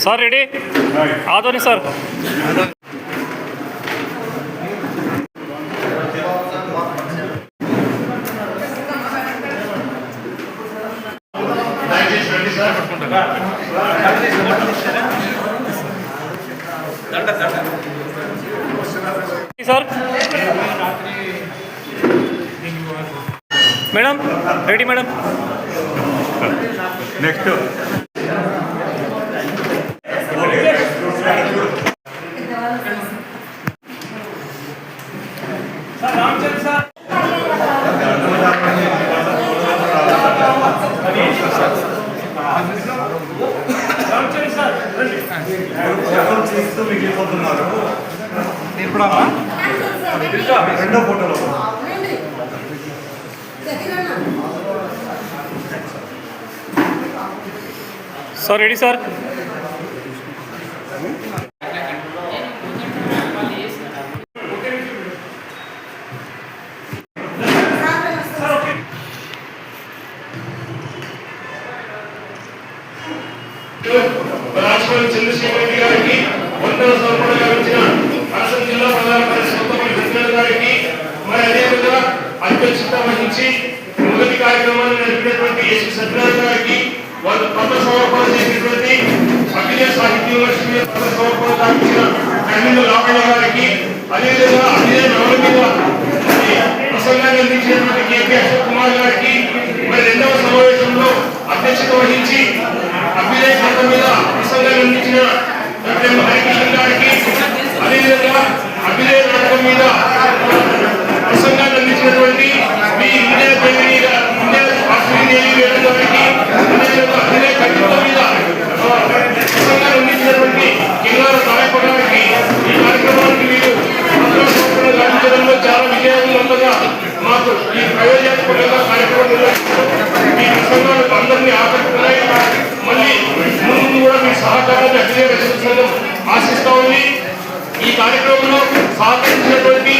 Sir ready. Adoni sir. Sir madam ready madam.
Next మిగిలిపోతున్నారు. రెండో ఫోటోలో
సార్ రెడీ సార్.
రాష్ట్రపతి చంద్రశేఖర్ రెడ్డి గారికి, వందల సంవత్సరాలుగా వచ్చిన అరసం జిల్లా ప్రధాన పరిశ్రమ గారికి, మరి అదేవిధంగా అధ్యక్షత వహించి మొదటి కార్యక్రమాన్ని నడిపినటువంటి ఎస్ సత్యనారాయణ గారికి, వాళ్ళు పత్ర సమర్పణ చేసినటువంటి అఖిల సాహిత్య యూనివర్సిటీ పత్ర సమర్పణ కావించిన కర్మిందు లావణ్య గారికి, అదేవిధంగా అభినయ నవల మీద ప్రసంగాన్ని అందించినటువంటి కేపీ అశోక్ కుమార్ గారికి, మరి రెండవ సమావేశంలో అధ్యక్షత వహించి అభినయ గ్రంథం మీద ప్రసంగాన్ని అందించిన డాక్టర్ హరికిషన్ గారికి, అదేవిధంగా అభినయ నాటకం మీద ప్రసంగాన్ని అందించినటువంటి మీ ఇండియాదేవి గారికి, అదేవిధంగా అభినయ కవిత్వం మీద ప్రసంగాన్ని అందించినటువంటి కిల్లాల తాయప్ప గారికి, ఈ కార్యక్రమానికి మీరు గావించడంలో చాలా విజయవంతంగా మాకు ఈ ప్రయోజనాత్మకంగా కార్యక్రమం నిర్వహించడం ఈ ప్రసంగాలు అందరినీ ఆకట్టుకున్నాయి. మళ్ళీ ముందు కూడా మీ సహకారాన్ని అభినయ రచన సంఘం ఆశిస్తా ఉంది. ఈ కార్యక్రమంలో సహకరించినటువంటి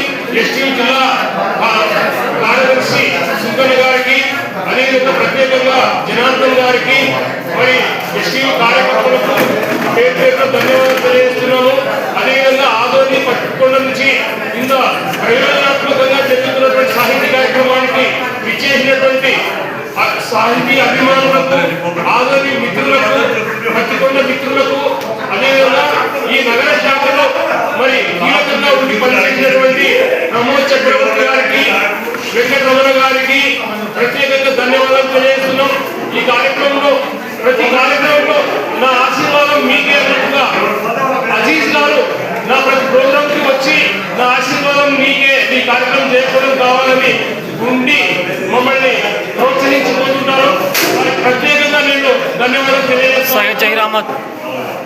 షేక్ జహీర్ అహ్మద్.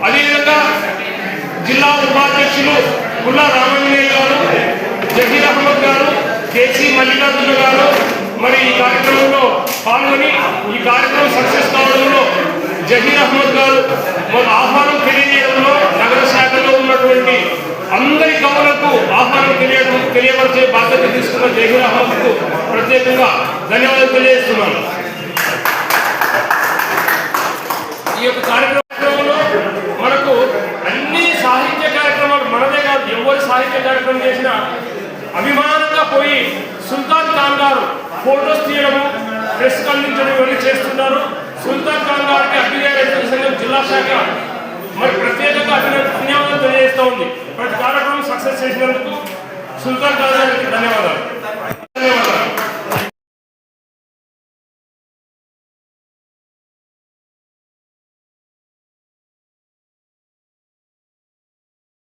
అదేవిధంగా జిల్లా ఉపాధ్యక్షులు గుల్లా రామాంజనేయ గారు, జహీర్ అహ్మద్ గారు, కేసీ మల్లికార్జున గారు మరి ఈ కార్యక్రమంలో పాల్గొని ఈ కార్యక్రమం సక్సెస్ కావడంలో జహీర్ అహ్మద్ గారు మరి ఆహ్వానం తెలియజేయడంలో నగర శాఖలో ఉన్నటువంటి అందరి కవులకు ఆహ్వానం తెలియపరిచే బాధ్యత తీసుకున్న జహీర్ అహ్మద్కు ప్రత్యేకంగా ధన్యవాదాలు తెలియజేస్తున్నాను. ఈ యొక్క కార్యక్రమంలో మనకు అన్ని సాహిత్య కార్యక్రమాలు మనదే కాదు, ఎవరి సాహిత్య కార్యక్రమం చేసినా అభిమానంగా పోయి సుల్తాన్ ఖాన్ గారు ఫోటోస్ తీయడము, ప్రెస్ అందించడం ఇవన్నీ చేస్తున్నారు. సుల్తాన్ ఖాన్ గారికి అభ్యుదయ రైతుల సంఘం జిల్లా శాఖ మరి ప్రత్యేకంగా ధన్యవాదాలు తెలియజేస్తూ ఉంది. ప్రతి కార్యక్రమం సక్సెస్ చేసినందుకు సుల్తాన్ ఖాన్ గారికి ధన్యవాదాలు.